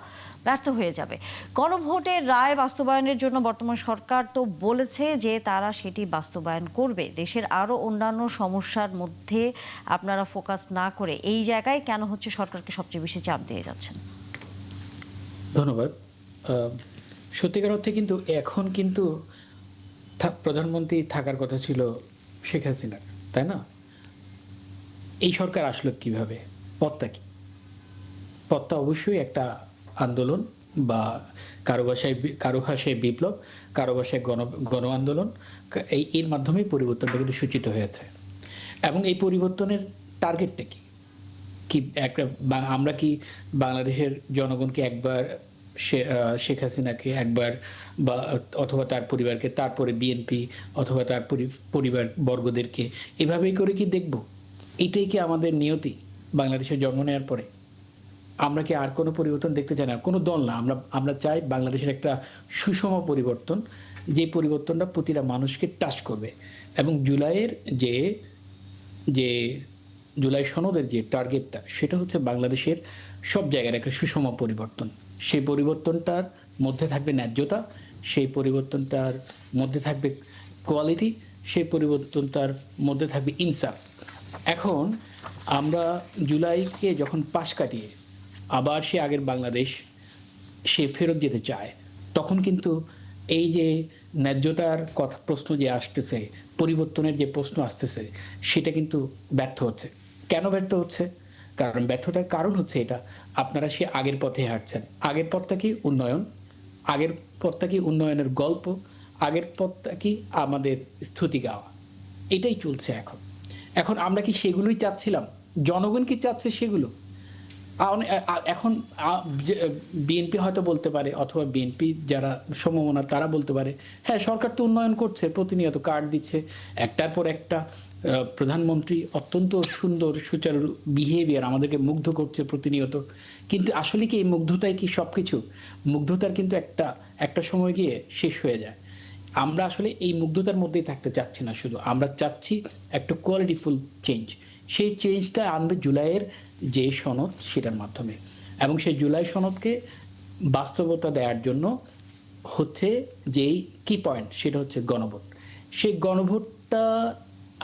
ব্যর্থ হয়ে যাবে। গণভোটের রায় বাস্তবায়নের জন্য বর্তমান সরকার তো বলেছে যে তারা সেটি বাস্তবায়ন করবে। দেশের আরও অন্যান্য সমস্যার মধ্যে আপনারা ফোকাস না করে এই জায়গায় কেন হচ্ছে সরকারকে সবচেয়ে বেশি চাপ দিয়ে যাচ্ছেন? ধন্যবাদ। সত্যিকার অর্থে কিন্তু এখন কিন্তু প্রধানমন্ত্রী থাকার কথা ছিল শেখ হাসিনা, তাই না? এই সরকার আসলো কিভাবে? পথটা কি? পথটা অবশ্যই একটা আন্দোলন, বা কারো ভাষায় বিপ্লব, কারো ভাষায় গণ আন্দোলন, এর মাধ্যমে পরিবর্তনটা কিন্তু সূচিত হয়েছে। এবং এই পরিবর্তনের টার্গেটটা কি? একটা আমরা কি বাংলাদেশের জনগণকে একবার শেখ হাসিনাকে একবার, বা অথবা তার পরিবারকে, তারপরে বিএনপি অথবা তার পরিবার বর্গদেরকে এভাবেই করে কি দেখব? এটাই কি আমাদের নিয়তি বাংলাদেশের জন্ম নেওয়ার পরে? আমরা কি আর কোনো পরিবর্তন দেখতে চাই না? কোনো দল না, আমরা চাই বাংলাদেশের একটা সুষম পরিবর্তন, যে পরিবর্তনটা প্রতিটা মানুষকে টাচ করবে। এবং জুলাই সনদের যে টার্গেটটা, সেটা হচ্ছে বাংলাদেশের সব জায়গার একটা সুষম পরিবর্তন। সেই পরিবর্তনটার মধ্যে থাকবে ন্যায্যতা, সেই পরিবর্তনটার মধ্যে থাকবে কোয়ালিটি, সেই পরিবর্তনটার মধ্যে থাকবে ইনসাফ। এখন আমরা জুলাইকে যখন পাশ কাটিয়ে আবার সে আগের বাংলাদেশ সে ফেরত যেতে চায়, তখন কিন্তু এই যে ন্যায্যতার কথা প্রশ্ন যে আসতেছে, পরিবর্তনের যে প্রশ্ন আসতেছে, সেটা কিন্তু ব্যর্থ হচ্ছে। কেন ব্যর্থ হচ্ছে? কারণ ব্যর্থতার কারণ হচ্ছে এটা, আপনারা সে আগের পথে হাঁটছেন। আগের পথটা কি? উন্নয়ন। আগের পথটা কি? উন্নয়নের গল্প। আগের পথটা কি? আমাদের স্তুতি গাওয়া। এটাই চলছে এখন। এখন আমরা কি সেগুলোই চাচ্ছিলাম? জনগণ কি চাচ্ছে সেগুলো? এখন বিএনপি হয়তো বলতে পারে, অথবা বিএনপি যারা সমমনা তারা বলতে পারে, হ্যাঁ সরকার তো উন্নয়ন করছে, প্রতিনিয়ত কার্ড দিচ্ছে, একটার পর একটা প্রধানমন্ত্রী অত্যন্ত সুন্দর সুচারু বিহেভিয়ার, আমাদেরকে মুগ্ধ করছে প্রতিনিয়ত। কিন্তু আসলে কি এই মুগ্ধতাই কি সব কিছু? মুগ্ধতার কিন্তু একটা সময় গিয়ে শেষ হয়ে যায়। আমরা আসলে এই মুগ্ধতার মধ্যেই থাকতে চাচ্ছি না, শুধু আমরা চাচ্ছি একটা কোয়ালিটিফুল চেঞ্জ। সেই চেঞ্জটা আনবে জুলাইয়ের যে সনদ, সেটার মাধ্যমে। এবং সেই জুলাই সনদকে বাস্তবতা দেওয়ার জন্য হচ্ছে যেই কি পয়েন্ট, সেটা হচ্ছে গণভোট। সেই গণভোটটা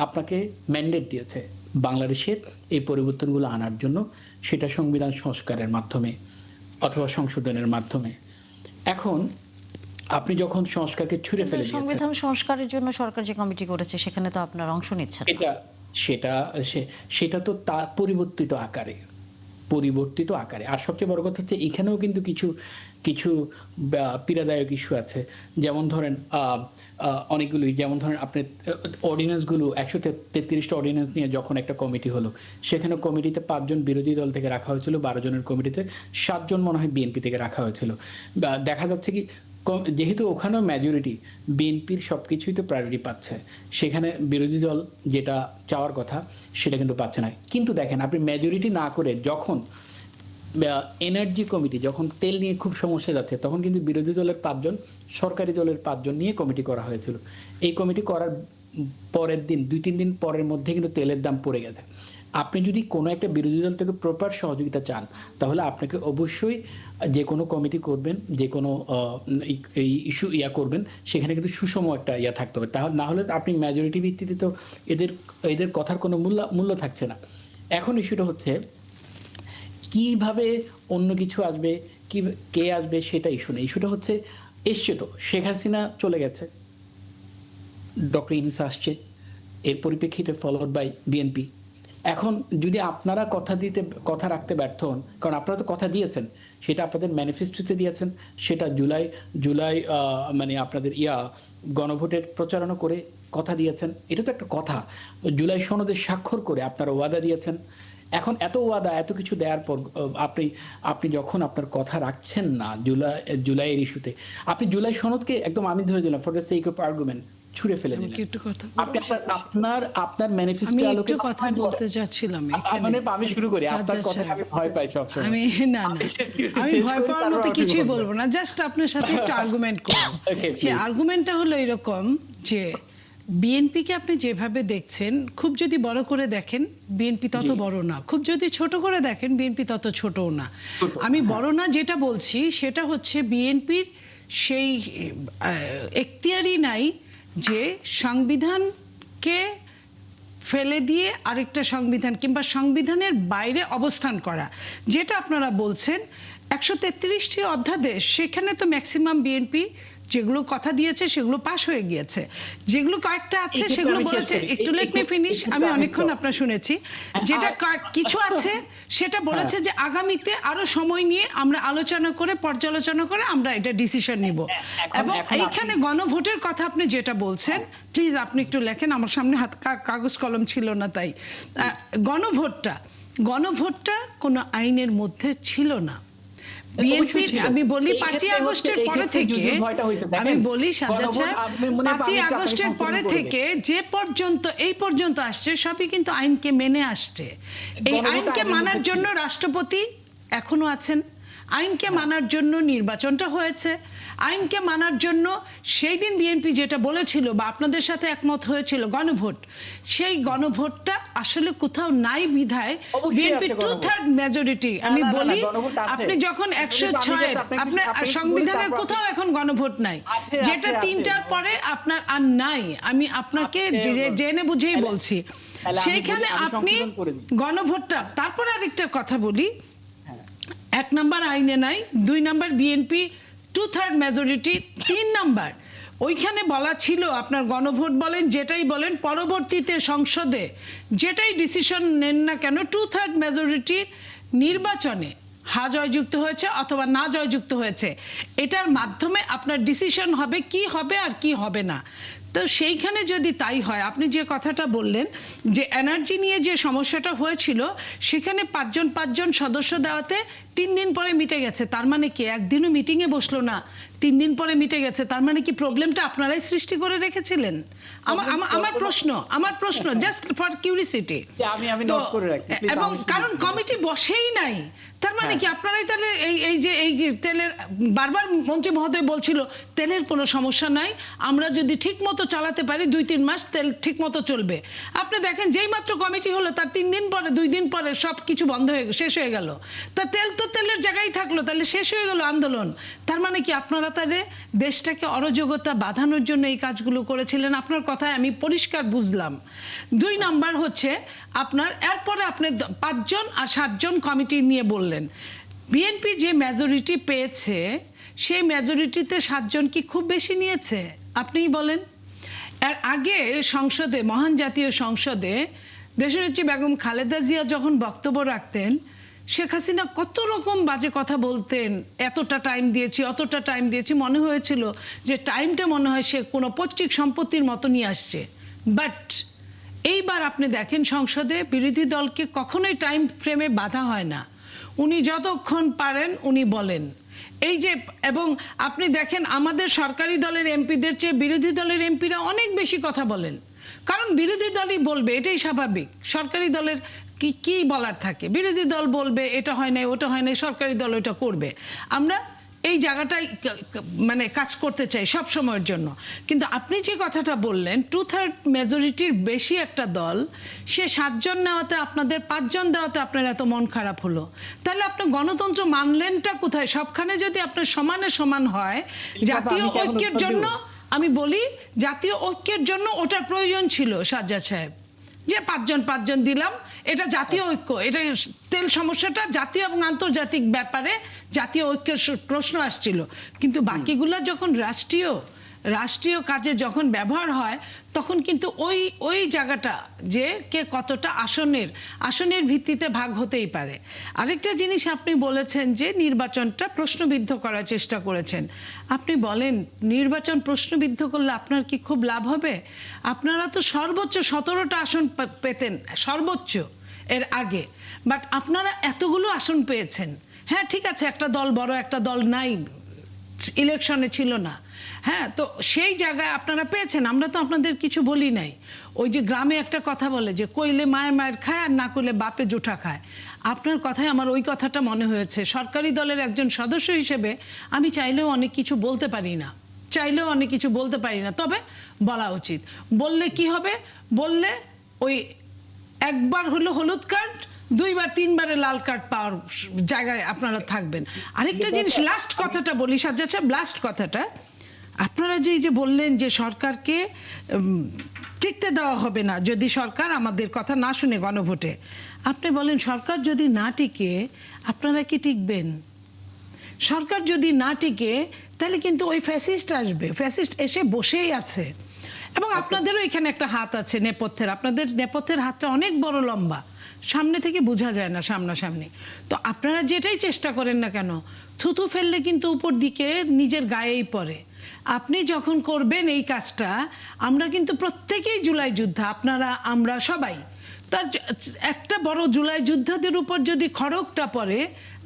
আপনাকে ম্যান্ডেট দিয়েছে বাংলাদেশের এই পরিবর্তনগুলো আনার জন্য, সেটা সংবিধান সংস্কারের মাধ্যমে অথবা সংশোধনের মাধ্যমে। এখন আপনি যখন সংস্কারকে ছুঁড়ে ফেলে দিয়েছেন, সংবিধান সংস্কারের জন্য সরকার যে কমিটি করেছে সেখানে তো আপনার অংশ নিচ্ছেন না। সেটা তো তা পরিবর্তিত আকারে। আর সবচেয়ে বড় কথা হচ্ছে এখানেও কিন্তু কিছু কিছু পীড়াদায়ক ইস্যু আছে। যেমন ধরেন অনেকগুলোই, যেমন ধরেন আপনি অর্ডিন্যান্সগুলো 133টা অর্ডিন্যান্স নিয়ে যখন একটা কমিটি হলো, সেখানে কমিটিতে 5 জন বিরোধী দল থেকে রাখা হয়েছিল, 12 জনের কমিটিতে 7 জন মনে হয় বিএনপি থেকে রাখা হয়েছিল। দেখা যাচ্ছে কি, যেহেতু ওখানেও মেজরিটি বিএনপির সব কিছুই তো প্রায়োরিটি পাচ্ছে, সেখানে বিরোধী দল যেটা চাওয়ার কথা সেটা কিন্তু পাচ্ছে না। কিন্তু দেখেন, আপনি মেজরিটি না করে যখন এনার্জি কমিটি, যখন তেল নিয়ে খুব সমস্যা যাচ্ছে, তখন কিন্তু বিরোধী দলের 5 জন, সরকারি দলের 5 জন নিয়ে কমিটি করা হয়েছিল। এই কমিটি করার পরের দিন, 2-3 দিন পরের মধ্যে কিন্তু তেলের দাম পড়ে গেছে। আপনি যদি কোনো একটা বিরোধী দল থেকে প্রপার সহযোগিতা চান, তাহলে আপনাকে অবশ্যই যে কোনো কমিটি করবেন, যে কোনো ইস্যু করবেন, সেখানে কিন্তু সুষম একটা থাকতে হবে। তাহলে না হলে আপনি মেজরিটি ভিত্তিতে তো এদের কথার কোনো মূল্য থাকছে না। এখন ইস্যুটা হচ্ছে কিভাবে অন্য কিছু আসবে, কে আসবে, সেটা ইস্যু নেই। ইস্যুটা হচ্ছে এসছে তো, শেখ হাসিনা চলে গেছে, ডক্টর ইউনূস আসছে, এর পরিপ্রেক্ষিতে ফলোড বাই বিএনপি। এখন যদি আপনারা কথা রাখতে ব্যর্থ হন, কারণ আপনারা তো কথা দিয়েছেন, সেটা আপনাদের ম্যানিফেস্টোতে দিয়েছেন, সেটা জুলাই মানে আপনাদের গণভোটের প্রচারণা করে কথা দিয়েছেন, এটা তো একটা কথা। জুলাই সনদে স্বাক্ষর করে আপনারা ওয়াদা দিয়েছেন। এখন এত ওয়াদা, এত কিছু দেওয়ার পর আপনি যখন আপনার কথা রাখছেন না জুলাইয়ের ইস্যুতে, আপনি জুলাই সনদকে একদম আমি ধরে দিলাম for the sake of argument ছুঁড়ে ফেলে দিলেন। আপনি আপনার ম্যানিফেস্টো আলোকে কথা বলতে যাচ্ছিলাম মানে আমি শুরু করি, আপনার কথা আমি ভয় পাই সব সময়। আমি ভয় পাওয়ার মতো কিছুই বলবো না, জাস্ট আপনার সাথে একটু আর্গুমেন্ট করব। সেই আর্গুমেন্টটা হলো এরকম যে বিএনপিকে আপনি যেভাবে দেখছেন, খুব যদি বড় করে দেখেন বিএনপি তত বড় না, খুব যদি ছোট করে দেখেন বিএনপি তত ছোটও না। আমি বড় না যেটা বলছি সেটা হচ্ছে বিএনপির সেই এখতিয়ারই নাই যে সংবিধানকে ফেলে দিয়ে আরেকটা সংবিধান কিংবা সংবিধানের বাইরে অবস্থান করা। যেটা আপনারা বলছেন 133টি অধ্যাদেশ, সেখানে তো ম্যাক্সিমাম বিএনপি যেগুলো কথা দিয়েছে সেগুলো পাশ হয়ে গিয়েছে, যেগুলো কয়েকটা আছে সেগুলো বলেছে, একটু লেট মি ফিনিশ, আমি অনেকক্ষণ আপনার শুনেছি, যেটা কিছু আছে সেটা বলেছে যে আগামীতে আরো সময় নিয়ে আমরা আলোচনা করে পর্যালোচনা করে আমরা এটা ডিসিশন নিব। এবং এইখানে গণভোটের কথা আপনি যেটা বলছেন, প্লিজ আপনি একটু লেখেন, আমার সামনে কাগজ কলম ছিল না, তাই গণভোটটা কোনো আইনের মধ্যে ছিল না। বিএনপি, আমি বলি 5ই আগস্টের পরে থেকে, আমি বলি সাজ্জাদ সাহেব, 5ই আগস্টের পরে থেকে যে পর্যন্ত এই পর্যন্ত আসছে সবই কিন্তু আইনকে মেনে আসছে। এই আইনকে মানার জন্য রাষ্ট্রপতি এখনো আছেন, আইনকে মানার জন্য নির্বাচনটা হয়েছে, আইনকে মানার জন্য সেই দিন বিএনপি যেটা বলেছিল বা আপনাদের সাথে একমত হয়েছিল গণভোট, সেই গণভোটটা আসলে কোথাও নাই বিধায় বিএনপি 2/3 মেজরিটি। আমি বলি আপনি যখন 106 আপনার সংবিধানের কোথাও এখন গণভোট নাই, যেটা 3টার পরে আপনার আর নাই। আমি আপনাকে জেনে বুঝেই বলছি, সেইখানে আপনি গণভোটটা, তারপর আরেকটা কথা বলি, 1 নাম্বার আইনে নাই, 2 নাম্বার বিএনপি 2/3 মেজরিটি, 3 নাম্বার ওইখানে বলা ছিল আপনার গণভোট বলেন যেটাই বলেন, পরবর্তীতে সংসদে যেটাই ডিসিশন নেন না কেন 2/3 মেজরিটির নির্বাচনে জয়যুক্ত হয়েছে অথবা না জয়যুক্ত হয়েছে, এটার মাধ্যমে আপনার ডিসিশন হবে কি হবে আর কি হবে না। তো সেইখানে যদি তাই হয়, আপনি যে কথাটা বললেন যে এনার্জি নিয়ে যে সমস্যাটা হয়েছিল সেখানে পাঁচজন সদস্য দেওয়াতে 3 দিন পরে মিটে গেছে, তার মানে কি একদিনও মিটিংয়ে বসলো না, 3 দিন পরে মিটে গেছে, তার মানে কি প্রবলেমটা আপনারাই সৃষ্টি করে রেখেছিলেন? আমার প্রশ্ন জাস্ট ফর কিউরিসিটি। আমি নোট করে রাখি please, এবং আমি- কারণ কমিটি বসেই নাই, তার মানে কি আপনারাই তাহলে এই যে তেলের, বারবার মন্ত্রী মহোদয় বলছিল তেলের কোনো সমস্যা নাই, আমরা যদি ঠিক মতো চালাতে পারি 2-3 মাস তেল ঠিক মতো চলবে। আপনি দেখেন যেই মাত্র কমিটি হলো তার 3 দিন পরে 2 দিন পরে সব কিছু বন্ধ হয়ে শেষ হয়ে গেল। তা তেল তো তেলের জায়গায় থাকলো, তাহলে শেষ হয়ে গেল আন্দোলন। তার মানে কি আপনারা তাহলে দেশটাকে অরাজকতা বাঁধানোর জন্য এই কাজগুলো করেছিলেন? আপনার কথায় আমি পরিষ্কার বুঝলাম। 2 নাম্বার হচ্ছে আপনার, এরপরে আপনি 5 জন আর 7 জন কমিটি নিয়ে বললেন, বিএনপি যে মেজরিটি পেয়েছে সেই মেজরিটিতে 7 জন কি খুব বেশি নিয়েছে? আপনিই বলেন। এর আগে সংসদে, মহান জাতীয় সংসদে দেশনেত্রী বেগম খালেদা জিয়া যখন বক্তব্য রাখতেন, শেখ হাসিনা কত রকম বাজে কথা বলতেন, এতটা টাইম দিয়েছি অতটা টাইম দিয়েছি, মনে হয়েছিল যে টাইমটা মনে হয় সে কোনো পৈতৃক সম্পত্তির মতো নিয়ে আসছে। বাট এইবার আপনি দেখেন সংসদে বিরোধী দলকে কখনোই টাইম ফ্রেমে বাধা হয় না, উনি যতক্ষণ পারেন উনি বলেন। এই যে, এবং আপনি দেখেন আমাদের সরকারি দলের এমপিদের চেয়ে বিরোধী দলের এমপিরা অনেক বেশি কথা বলেন, কারণ বিরোধী দলই বলবে, এটাই স্বাভাবিক। সরকারি দলের কি বলার থাকে, বিরোধী দল বলবে এটা হয় নাই ওটা হয় নাই, সরকারি দল ওটা করবে। আমরা এই জায়গাটাই মানে কাজ করতে চাই সব সময়ের জন্য। কিন্তু আপনি যে কথাটা বললেন 2/3 মেজরিটির বেশি একটা দল, সে 7 জন নেওয়াতে আপনাদের 5 জন দেওয়াতে আপনার এত মন খারাপ হলো, তাহলে আপনি গণতন্ত্র মানলেনটা কোথায়? সবখানে যদি আপনার সমানে সমান হয়, জাতীয় আমি কেমন ঐক্যের উত্তর জন্য, দেব? আমি বলি জাতীয় ঐক্যের জন্য ওটার প্রয়োজন ছিল সাজ্জাদ সাহেব, যে 5 জন দিলাম, এটা জাতীয় ঐক্য, এটা তেল সমস্যাটা জাতীয় এবং আন্তর্জাতিক ব্যাপারে জাতীয় ঐক্যের প্রশ্ন আসছিল। কিন্তু বাকিগুলো যখন রাষ্ট্রীয় কাজে যখন ব্যবহার হয় তখন কিন্তু ওই জায়গাটা যে কে কতটা আসনের ভিত্তিতে ভাগ হতেই পারে। আরেকটা জিনিস আপনি বলেছেন যে নির্বাচনটা প্রশ্নবিদ্ধ করার চেষ্টা করেছেন। আপনি বলেন নির্বাচন প্রশ্নবিদ্ধ করলে আপনার কি খুব লাভ হবে? আপনারা তো সর্বোচ্চ 17টা আসন পেতেন সর্বোচ্চ এর আগে, বাট আপনারা এতগুলো আসন পেয়েছেন। হ্যাঁ ঠিক আছে, একটা দল বড় একটা দল নাই, ইলেকশনে ছিল না, হ্যাঁ, তো সেই জায়গায় আপনারা পেয়েছেন, আমরা তো আপনাদের কিছু বলি নাই। ওই যে গ্রামে একটা কথা বলে যে কইলে মায়ের খায় আর না কইলে বাপে জুঠা খায়, আপনার কথায় আমার ওই কথাটা মনে হয়েছে। সরকারি দলের একজন সদস্য হিসেবে আমি চাইলেও অনেক কিছু বলতে পারি না, তবে বলা উচিত। বললে কি হবে? বললে ওই একবার হলো হলুদ কার্ড, 2বার 3বারে লাল কার্ড পাওয়ার জায়গায় আপনারা থাকবেন। আরেকটা জিনিস, লাস্ট কথাটা বলি সাজ্জাদ সাহেব, লাস্ট কথাটা, আপনারা যে বললেন যে সরকারকে টিকতে দেওয়া হবে না যদি সরকার আমাদের কথা না শুনে গণভোটে, আপনি বলেন সরকার যদি না টিকে আপনারা কি টিকবেন? সরকার যদি না টিকে তাহলে কিন্তু ওই ফ্যাসিস্ট আসবে, ফ্যাসিস্ট এসে বসেই আছে। এবং আপনাদেরও এখানে একটা হাত আছে নেপথ্যের, আপনাদের নেপথ্যের হাতটা অনেক বড় লম্বা, সামনে থেকে বোঝা যায় না সামনাসামনি। তো আপনারা যেটাই চেষ্টা করেন না কেন, থুতু ফেললে কিন্তু উপর দিকে নিজের গায়েই পড়ে। আপনি যখন করবেন এই কাজটা, আমরা কিন্তু প্রত্যেকেই জুলাই যোদ্ধা, আপনারা আমরা সবাই। তার একটা বড় জুলাই যোদ্ধাদের উপর যদি খড়গটা পড়ে,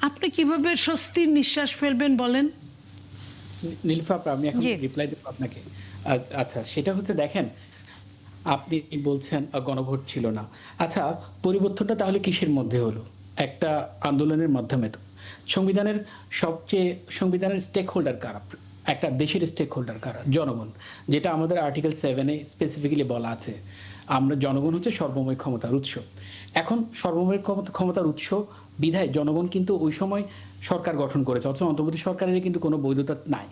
আপনি কিভাবে স্বস্তির নিঃশ্বাস ফেলবেন বলেন? নীলুফা আপা, আমি এখন জি। রিপ্লাই দেবো আপনাকে। আচ্ছা, সেটা হচ্ছে দেখেন, আপনি বলছেন গণভোট ছিল না। আচ্ছা, পরিবর্তনটা তাহলে কিসের মধ্যে হলো? একটা আন্দোলনের মাধ্যমে। তো সংবিধানের স্টেক হোল্ডার কারা? একটা দেশের স্টেক হোল্ডার কারা? জনগণ, যেটা আমাদের আর্টিকেল 7-এ স্পেসিফিক্যালি বলা আছে। আমরা জনগণ হচ্ছে সর্বময় ক্ষমতার উৎস। এখন সর্বময় ক্ষমতার উৎস বিধায় জনগণ কিন্তু ওই সময় সরকার গঠন করেছে, অথচ অন্তর্বর্তী সরকারের কিন্তু কোনো বৈধতা নাই।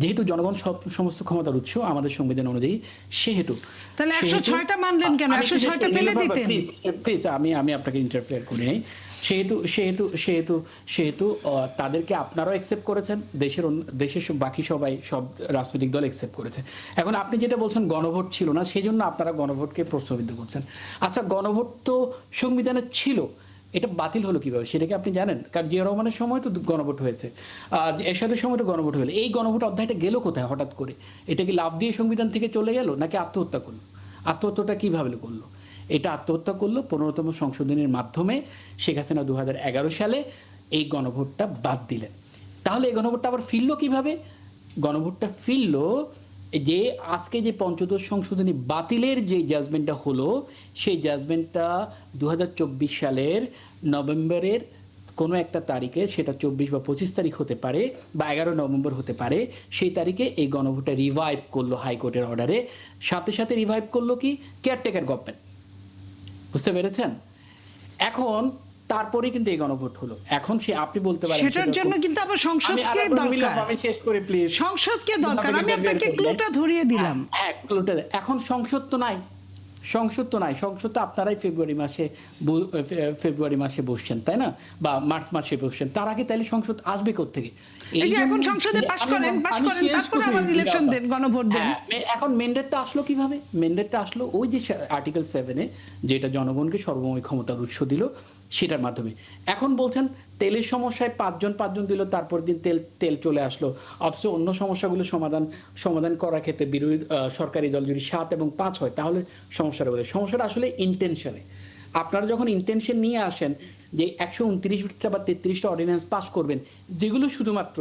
যেহেতু জনগণ সমস্ত ক্ষমতার উৎস আমাদের সংবিধান অনুযায়ী, সেহেতু তাহলে 106টা মানলেন কেন? 106টা ফেলে দিতেন। প্লিজ আমি আপনাকে ইন্টারফেয়ার করি নাই। সেহেতু সেহেতু সেহেতু সেহেতু তাদেরকে আপনারাও অ্যাকসেপ্ট করেছেন, দেশের বাকি সবাই, সব রাজনৈতিক দল অ্যাকসেপ্ট করেছে। এখন আপনি যেটা বলছেন গণভোট ছিল না, সেই জন্য আপনারা গণভোটকে প্রশ্নবিদ্ধ করছেন। আচ্ছা, গণভোট তো সংবিধানে ছিল, এটা বাতিল হলো কিভাবে সেটা কি আপনি জানেন? কারণ জিয়া রহমানের সময় তো গণভোট হয়েছে, এরশাদের সময় তো গণভোট হলো। এই গণভোট অধ্যায়টা গেল কোথায় হঠাৎ করে? এটা কি লাফ দিয়ে সংবিধান থেকে চলে গেল, নাকি আত্মহত্যা করলো? আত্মহত্যাটা কিভাবে করলো? এটা আত্মহত্যা করলো 15তম সংশোধনীর মাধ্যমে। শেখ হাসিনা 2011 সালে এই গণভোটটা বাদ দিলেন। তাহলে এই গণভোটটা আবার ফিরল কিভাবে? গণভোটটা ফিরল যে আজকে যে পঞ্চদশ সংশোধনী বাতিলের যে জাজমেন্টটা হলো, সেই জাজমেন্টটা 2024 সালের নভেম্বরের কোনো একটা তারিখে, সেটা 24 বা 25 তারিখ হতে পারে, বা 11 নভেম্বর হতে পারে, সেই তারিখে এই গণভোটটা রিভাইভ করলো হাইকোর্টের অর্ডারে। সাথে সাথে রিভাইভ করলো কি? Caretaker government. বুঝতে পেরেছেন? এখন তারপরে কিন্তু এই গণভোট হলো। এখন আপনি বলতে পারেন সেটার জন্য কিন্তু আবার সংসদকে দরকার, আমি শেষ করে প্লিজ। সংসদকে দরকার। আমি আপনাকে ক্লুটা ধরিয়ে দিলাম। হ্যাঁ, ক্লুটা। এখন সংসদ তো নাই, সংসদ তো আপনারাই ফেব্রুয়ারি মাসে বসছেন, তাই না? বা মার্চ মাসে বসছেন। তার আগে তাহলে সংসদ আসবে কোত্থেকে? এই যে এখন সংসদে পাস করেন, তারপরে আবার ইলেকশন দেন, গণভোট দেন। এখন ম্যান্ডেটটা আসলো কিভাবে? ম্যান্ডেটটা আসলো ওই যে আর্টিকেল 7-এ, যেটা জনগণকে সর্বময় ক্ষমতার উৎস দিল, সেটার মাধ্যমে। এখন বলছেন তেলের সমস্যায় পাঁচজন দিল, তারপর দিন তেল চলে আসলো, অথচ অন্য সমস্যাগুলো সমাধান করার ক্ষেত্রে বিরোধী সরকারি দল যদি 7 এবং 5 হয়, তাহলে সমস্যাটা আসলে ইন্টেনশনে। আপনারা যখন ইন্টেনশন নিয়ে আসেন যে 129টা বা 33টা অর্ডিন্যান্স পাস করবেন, যেগুলো শুধুমাত্র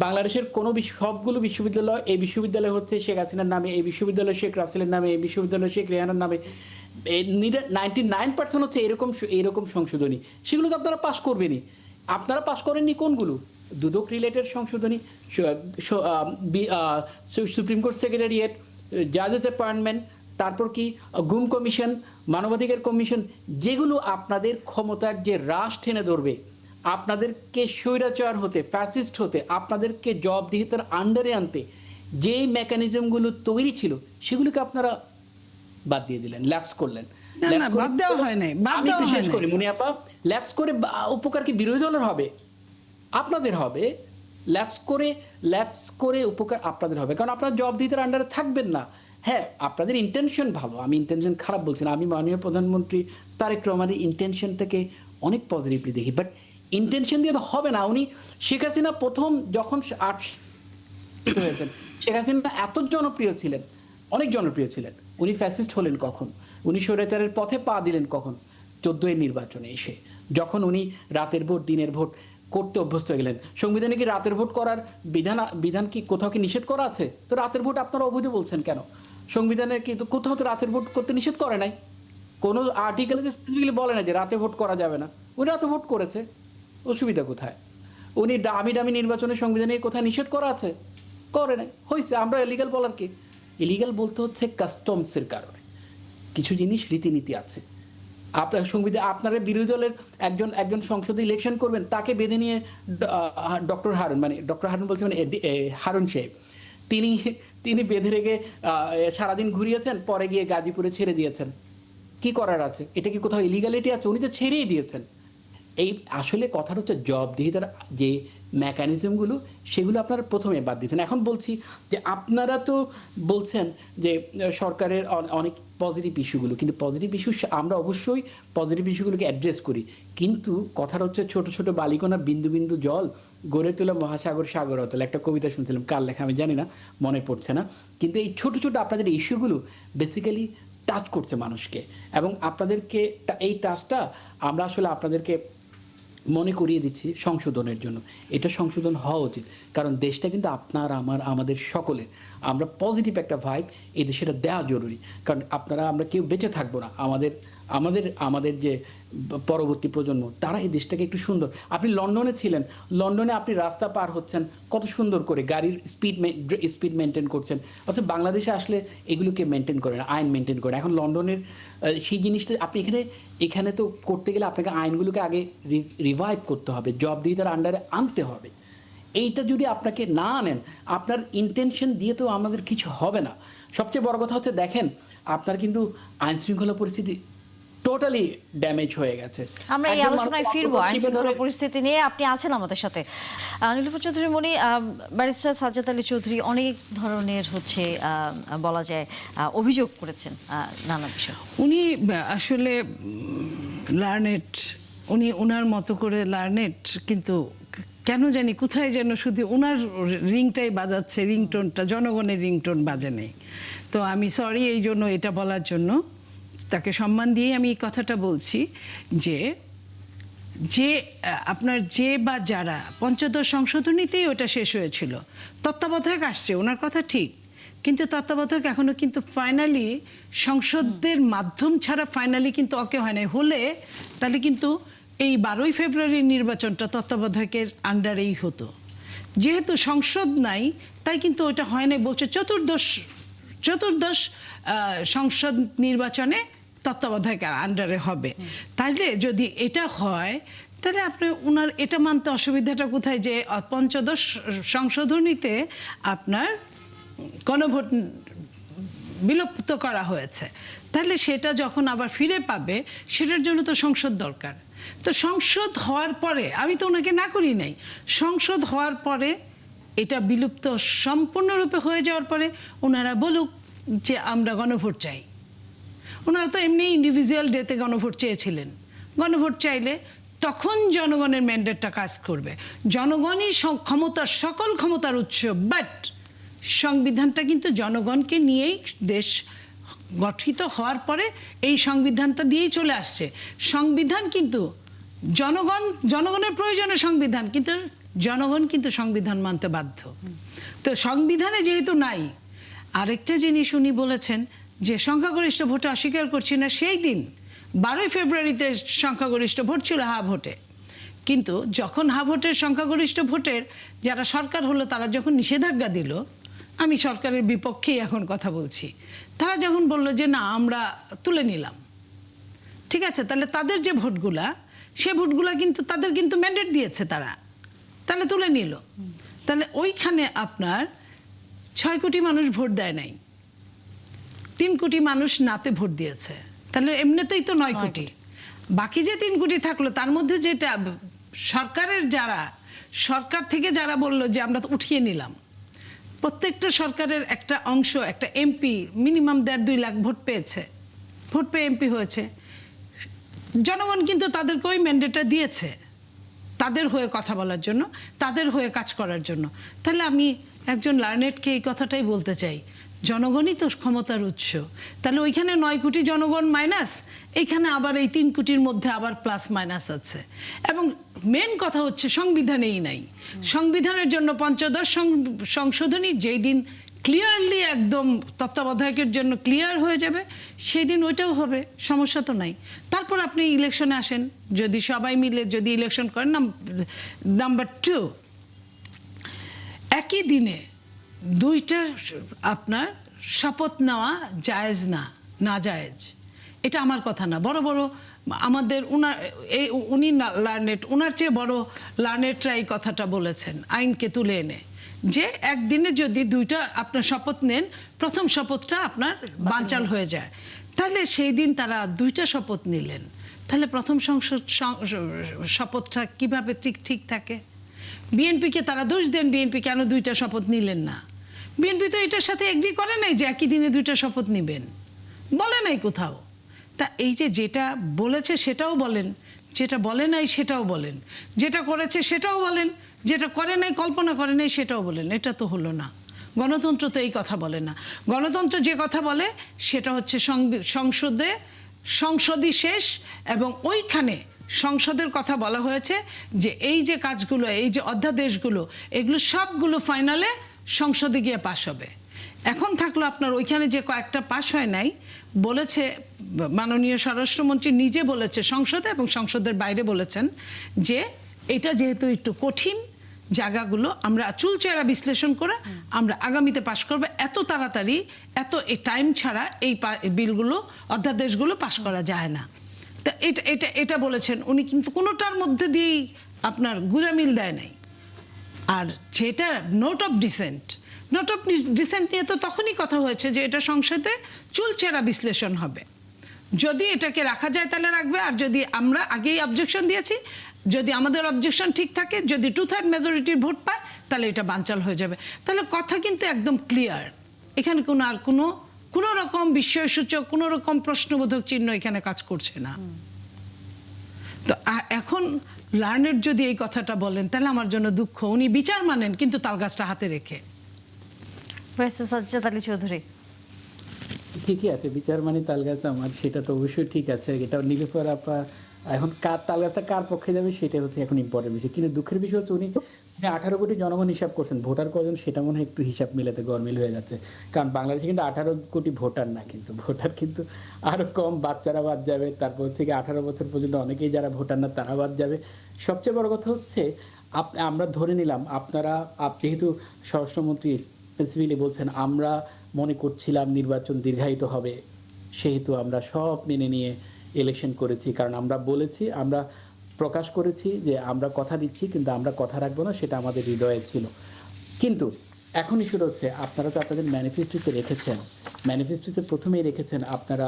বাংলাদেশের কোনো সবগুলো বিশ্ববিদ্যালয়, এই বিশ্ববিদ্যালয় হচ্ছে শেখ হাসিনার নামে, এই বিশ্ববিদ্যালয় শেখ রাসেলের নামে, এই বিশ্ববিদ্যালয় শেখ রেহানার নামে, 99% হচ্ছে এরকম সংশোধনী, সেগুলো তো আপনারা পাস করবেনই। আপনারা পাস করেননি কোনগুলো? দুদক রিলেটেড সংশোধনী, সুপ্রিম কোর্ট সেক্রেটারিয়েট, জাজেস অ্যাপয়েন্টমেন্ট, তারপর কি গুম কমিশন, মানবাধিকার কমিশন, যেগুলো আপনাদের ক্ষমতার যে হ্রাস টেনে ধরবে, আপনাদেরকে স্বৈরাচার হতে, ফ্যাসিস্ট হতে, আপনাদেরকে জবাবদিহিতার আন্ডারে আনতে যে মেকানিজমগুলো তৈরি ছিল, সেগুলোকে আপনারা বাদ দিয়ে দিলেন, ল্যাপস করলেন। বাদ দেওয়া হয় নাই, আমি তো শেষ করি মুনিয়াপা। ল্যাপস করে উপকার কি বিরোধী দলের হবে? আপনাদের হবে। ল্যাপস করে উপকার আপনাদের হবে, কারণ আপনারা জবাবদিহিতার আন্ডারে থাকবেন না। হ্যাঁ, আপনাদের ইন্টেনশন ভালো, আমি ইন্টেনশন খারাপ বলছি না। আমি মাননীয় প্রধানমন্ত্রী তারেক রহমানের ইন্টেনশনটাকে অনেক পজিটিভলি দেখি, বাট ইন্টেনশন দিয়ে তো হবে না। উনি শেখ হাসিনা প্রথম যখন হয়েছেন, শেখ হাসিনা এত জনপ্রিয় ছিলেন, অনেক জনপ্রিয় ছিলেন। উনি ফ্যাসিস্ট হলেন কখন? উনি স্বৈরাচারের পথে পা দিলেন কখন? 14 নির্বাচনে এসে, যখন উনি রাতের ভোট দিনের ভোট করতে অভ্যস্ত হয়ে গেলেন। সংবিধানে কি রাতের ভোট করার বিধান কি কোথাও কি নিষেধ করা আছে? তো রাতের ভোট আপনারা অবৈধ বলছেন কেন? সংবিধানে কি কোথাও তো রাতের ভোট করতে নিষেধ করে নাই, কোনো আর্টিকেলে স্পেসিফিক্যালি বলে না যে রাতে ভোট করা যাবে না। উনি রাতে ভোট করেছে, অসুবিধা কোথায়? উনি দামি নির্বাচনে সংবিধানে কোথায় নিষেধ করা আছে? করে নাই, হয়েছে। আমরা ইলিগাল বলার কি? ইলিগাল বলতে হচ্ছে কাস্টমসের কারণে কিছু জিনিস রীতিনীতি আছে। আপনার সংবিধান, আপনারা বিরোধী দলের একজন সংসদে ইলেকশন করবেন, তাকে বেঁধে নিয়ে ডক্টর হারুন বলছে, মানে হারুন সাহেব, তিনি বেঁধে রেখে সারাদিন ঘুরিয়েছেন, পরে গিয়ে গাজীপুরে ছেড়ে দিয়েছেন। কি করার আছে? এটা কি কোথাও ইলিগালিটি আছে? উনি তো ছেড়েই দিয়েছেন। এই আসলে কথাটা হচ্ছে জবাবদিহিতার যে মেকানিজমগুলো, সেগুলো আপনারা প্রথমে বাদ দিয়েছেন। এখন বলছি যে আপনারা তো বলছেন যে সরকারের অনেক পজিটিভ ইস্যুগুলো, কিন্তু পজিটিভ ইস্যু আমরা অবশ্যই পজিটিভ ইস্যুগুলোকে অ্যাড্রেস করি, কিন্তু কথাটা হচ্ছে ছোট ছোট বালিকণা, বিন্দু বিন্দু জল গড়ে তোলা মহাসাগর সাগর অতল, একটা কবিতা শুনছিলাম, কার লেখা আমি জানি না, মনে পড়ছে না। কিন্তু এই ছোট ছোট আপনাদের ইস্যুগুলো বেসিক্যালি টাচ করছে মানুষকে, এবং আপনাদেরকে এই টাচটা আমরা আসলে আপনাদেরকে মনে করিয়ে দিচ্ছি সংশোধনের জন্য। এটা সংশোধন হওয়া উচিত, কারণ দেশটা কিন্তু আপনার আমাদের সকলের। আমরা পজিটিভ একটা ভাইব এই দেশে দেওয়া জরুরি, কারণ আমরা কেউ বেঁচে থাকবো না। আমাদের যে পরবর্তী প্রজন্ম, তারা এই দেশটাকে একটু সুন্দর। আপনি লন্ডনে ছিলেন, লন্ডনে আপনি রাস্তা পার হচ্ছেন কত সুন্দর করে, গাড়ির স্পিড মেনটেন করছেন, অর্থাৎ বাংলাদেশে আসলে এগুলোকে মেনটেন করে না, আইন মেনটেন করে। এখন লন্ডনের সেই জিনিসটা আপনি এখানে তো করতে গেলে আপনাকে আইনগুলোকে আগে রিভাইভ করতে হবে, জবাবদিহিতার আন্ডারে আনতে হবে। এইটা যদি আপনাকে না আনেন, আপনার ইন্টেনশন দিয়ে তো আমাদের কিছু হবে না। সবচেয়ে বড় কথা হচ্ছে, দেখেন, আপনার কিন্তু আইনশৃঙ্খলা পরিস্থিতি টোটালি ড্যামেজ হয়ে গেছে। আমরা এই একজন আলোচনায় মানুষ ফিরবো আইন অন্তর্বর্তী শৃঙ্খলা ধরে- পরিস্থিতি নিয়ে। আপনি আছেন আমাদের সাথে নীলুফার চৌধুরী মনি, ব্যারিস্টার সাজ্জাদ আলী চৌধুরী অনেক ধরনের হচ্ছে বলা যায় অভিযোগ করেছেন নানা বিষয়। উনি আসলে লার্নেট, উনি ওনার মতো করে লার্নেট, কিন্তু কেন জানি কোথায় যেন শুধু ওনার রিংটাই বাজাচ্ছে, রিংটোনটা জনগণের রিংটোন বাজে নেই। তো আমি সরি এই জন্য, এটা বলার জন্য তাকে সম্মান দিয়ে আমি এই কথাটা বলছি যে আপনার যে বা যারা পঞ্চদশ সংশোধনীতেই ওটা শেষ হয়েছিল, তত্ত্বাবধায়ক আসছে, ওনার কথা ঠিক, কিন্তু তত্ত্বাবধায়ক এখনো কিন্তু ফাইনালি সংসদের মাধ্যম ছাড়া ফাইনালি কিন্তু ওকে হয় নাই। হলে তাহলে কিন্তু এই 12ই ফেব্রুয়ারির নির্বাচনটা তত্ত্বাবধায়কের আন্ডারেই হতো। যেহেতু সংসদ নাই তাই কিন্তু ওটা হয় নাই, বলছে চতুর্দশ সংসদ নির্বাচনে তত্ত্বাবধায়কের আন্ডারে হবে। তাইলে যদি এটা হয় তাহলে আপনি ওনার এটা মানতে অসুবিধাটা কোথায়, যে পঞ্চদশ সংশোধনীতে আপনার গণভোট বিলুপ্ত করা হয়েছে, তাহলে সেটা যখন আবার ফিরে পাবে সেটার জন্য তো সংসদ দরকার। তো সংসদ হওয়ার পরে, আমি তো ওনাকে না করি নাই, সংসদ হওয়ার পরে এটা বিলুপ্ত সম্পূর্ণরূপে হয়ে যাওয়ার পরে ওনারা বলুক যে আমরা গণভোট চাই। ওনারা তো এমনি ইন্ডিভিজুয়াল ডেতে গণভোট চেয়েছিলেন। গণভোট চাইলে তখন জনগণের ম্যান্ডেটটা কাজ করবে। জনগণই ক্ষমতার, সকল ক্ষমতার উৎস। বাট সংবিধানটা কিন্তু জনগণকে নিয়েই দেশ গঠিত হওয়ার পরে এই সংবিধানটা দিয়েই চলে আসছে। সংবিধান কিন্তু জনগণের প্রয়োজনে সংবিধান, কিন্তু জনগণ কিন্তু সংবিধান মানতে বাধ্য। তো সংবিধানে যেহেতু নাই, আরেকটা জিনিস উনি বলেছেন যে সংখ্যাগরিষ্ঠ ভোটে অস্বীকার করছি না। সেই দিন 12ই ফেব্রুয়ারিতে সংখ্যাগরিষ্ঠ ভোট ছিল হা ভোটে, কিন্তু যখন হা ভোটের সংখ্যাগরিষ্ঠ ভোটের যারা সরকার হলো তারা যখন নিষেধাজ্ঞা দিল, আমি সরকারের বিপক্ষেই এখন কথা বলছি, তারা যখন বলল যে না আমরা তুলে নিলাম, ঠিক আছে, তাহলে তাদের যে ভোটগুলা, সে ভোটগুলা কিন্তু তাদের কিন্তু ম্যান্ডেট দিয়েছে, তারা তাহলে তুলে নিল। তাহলে ওইখানে আপনার 6 কোটি মানুষ ভোট দেয় নাই, 3 কোটি মানুষ নাতে ভোট দিয়েছে, তাহলে এমনিতেই তো 9 কোটি। বাকি যে 3 কোটি থাকলো তার মধ্যে যেটা সরকারের, যারা সরকার থেকে যারা বলল যে আমরা তো উঠিয়ে নিলাম, প্রত্যেকটা সরকারের একটা অংশ, একটা এমপি মিনিমাম 1.5-2 লাখ ভোট পেয়েছে, ভোট পেয়ে এমপি হয়েছে। জনগণ কিন্তু তাদেরকে ওই ম্যান্ডেটটা দিয়েছে তাদের হয়ে কথা বলার জন্য, তাদের হয়ে কাজ করার জন্য। তাহলে আমি একজন লার্নেটকে এই কথাটাই বলতে চাই, জনগণই তো ক্ষমতার উৎস। তাহলে ওইখানে 9 কোটি জনগণ মাইনাস, এইখানে আবার এই 3 কোটির মধ্যে আবার প্লাস মাইনাস আছে। এবং মেন কথা হচ্ছে সংবিধানেই নাই। সংবিধানের জন্য পঞ্চদশ সংশোধনী যেই দিন ক্লিয়ারলি একদম তত্ত্বাবধায়কের জন্য ক্লিয়ার হয়ে যাবে, সেই দিন ওইটাও হবে, সমস্যা তো নাই। তারপর আপনি ইলেকশনে আসেন, যদি সবাই মিলে যদি ইলেকশন করেন। নাম্বার 2, একই দিনে 2টা আপনার শপথ নেওয়া জায়েজ না জায়েজ, এটা আমার কথা না। বড় বড় আমাদের উনি লার্নেট, ওনার চেয়ে বড় লার্নেটরা এই কথাটা বলেছেন আইনকে তুলে এনে, যে একদিনে যদি 2টা আপনার শপথ নেন, প্রথম শপথটা আপনার বানচাল হয়ে যায়, তাহলে সেই দিন তারা 2টা শপথ নিলেন, তাহলে প্রথম শপথটা কিভাবে ঠিক থাকে? বিএনপিকে তারা দোষ দেন, বিএনপি কেন 2টা শপথ নিলেন না? বিএনপি তো এটার সাথে এগ্রি করে নাই যে একই দিনে 2টা শপথ নেবেন, বলে নাই কোথাও। তা এই যে যেটা বলেছে সেটাও বলেন, যেটা বলে নাই সেটাও বলেন, যেটা করেছে সেটাও বলেন, যেটা করে নাই, কল্পনা করে নাই সেটাও বলেন। এটা তো হলো না। গণতন্ত্র তো এই কথা বলে না। গণতন্ত্র যে কথা বলে সেটা হচ্ছে সংসদই শেষ, এবং ওইখানে সংসদের কথা বলা হয়েছে যে এই যে কাজগুলো, এই যে অধ্যাদেশগুলো, এগুলো সবগুলো ফাইনালে সংসদে গিয়ে পাশ হবে। এখন থাকলো আপনার ওইখানে যে কয়েকটা পাশ হয় নাই, বলেছে মাননীয় স্বরাষ্ট্রমন্ত্রী নিজে বলেছে সংসদে এবং সংসদের বাইরে বলেছেন যে এটা যেহেতু একটু কঠিন জায়গাগুলো আমরা চুলচেরা বিশ্লেষণ করে আমরা আগামীতে পাশ করব, এত তাড়াতাড়ি এত টাইম ছাড়া এই বিলগুলো, অধ্যাদেশগুলো পাশ করা যায় না। তা এটা বলেছেন উনি, কিন্তু কোনোটার মধ্যে দিয়েই আপনার গুঁজামিল দেয় নাই। আর যেটা নোট অফ ডিসেন্ট নিয়ে তো তখনই কথা হয়েছে যে এটা সংসদে চুলচেরা বিশ্লেষণ হবে। যদি এটাকে রাখা যায় তাহলে রাখবে, আর যদি আমরা আগেই অবজেকশন দিয়েছি, যদি আমাদের অবজেকশন ঠিক থাকে, যদি 2/3 মেজরিটির ভোট পায়, তাহলে এটা বানচাল হয়ে যাবে। তাহলে কথা কিন্তু একদম ক্লিয়ার, এখানে কোনো রকম বিস্ময়সূচক কোনো রকম প্রশ্নবোধক চিহ্ন এখানে কাজ করছে না। তো এখন লার্নেড যদি এই কথাটা বলেন তাহলে আমার জন্য দুঃখ। উনি বিচার মানেন কিন্তু তালগাছটা হাতে রেখে। ব্যারিস্টার সাজ্জাদ আলী চৌধুরী, ঠিকই আছে, বিচার মানে তালগাছ আমার, সেটা তো অবশ্যই ঠিক আছে। এটা নীলুফার আপা এখন কার তালগাছটা কার পক্ষে যাবে সেটা হচ্ছে এখন ইম্পর্টেন্ট বিষয়। কিন্তু দুঃখের বিষয় হচ্ছে উনি 18 কোটি জনগণ হিসাব করছেন, ভোটার কজন সেটা মনে হয় একটু হিসাব মিলাতে গরমিল হয়ে যাচ্ছে। কারণ বাংলাদেশে কিন্তু 18 কোটি ভোটার না, কিন্তু ভোটার কিন্তু আরও কম, বাচ্চারা বাদ যাবে, তারপর হচ্ছে কি 18 বছর পর্যন্ত অনেকেই যারা ভোটার না তারা বাদ যাবে। সবচেয়ে বড় কথা হচ্ছে আমরা ধরে নিলাম আপনারা যেহেতু স্বরাষ্ট্রমন্ত্রী স্পেসিফিকলি বলছেন আমরা মনে করছিলাম নির্বাচন দীর্ঘায়িত হবে, সেহেতু আমরা সব মেনে নিয়ে ইলেকশন করেছি। কারণ আমরা বলেছি, আমরা প্রকাশ করেছি যে আমরা কথা দিচ্ছি কিন্তু আমরা কথা রাখবো না, সেটা আমাদের হৃদয়ে ছিল। কিন্তু এখন ইস্যুটা হচ্ছে আপনারা তো আপনাদের ম্যানিফেস্টোতে রেখেছেন, ম্যানিফেস্টোতে প্রথমেই রেখেছেন আপনারা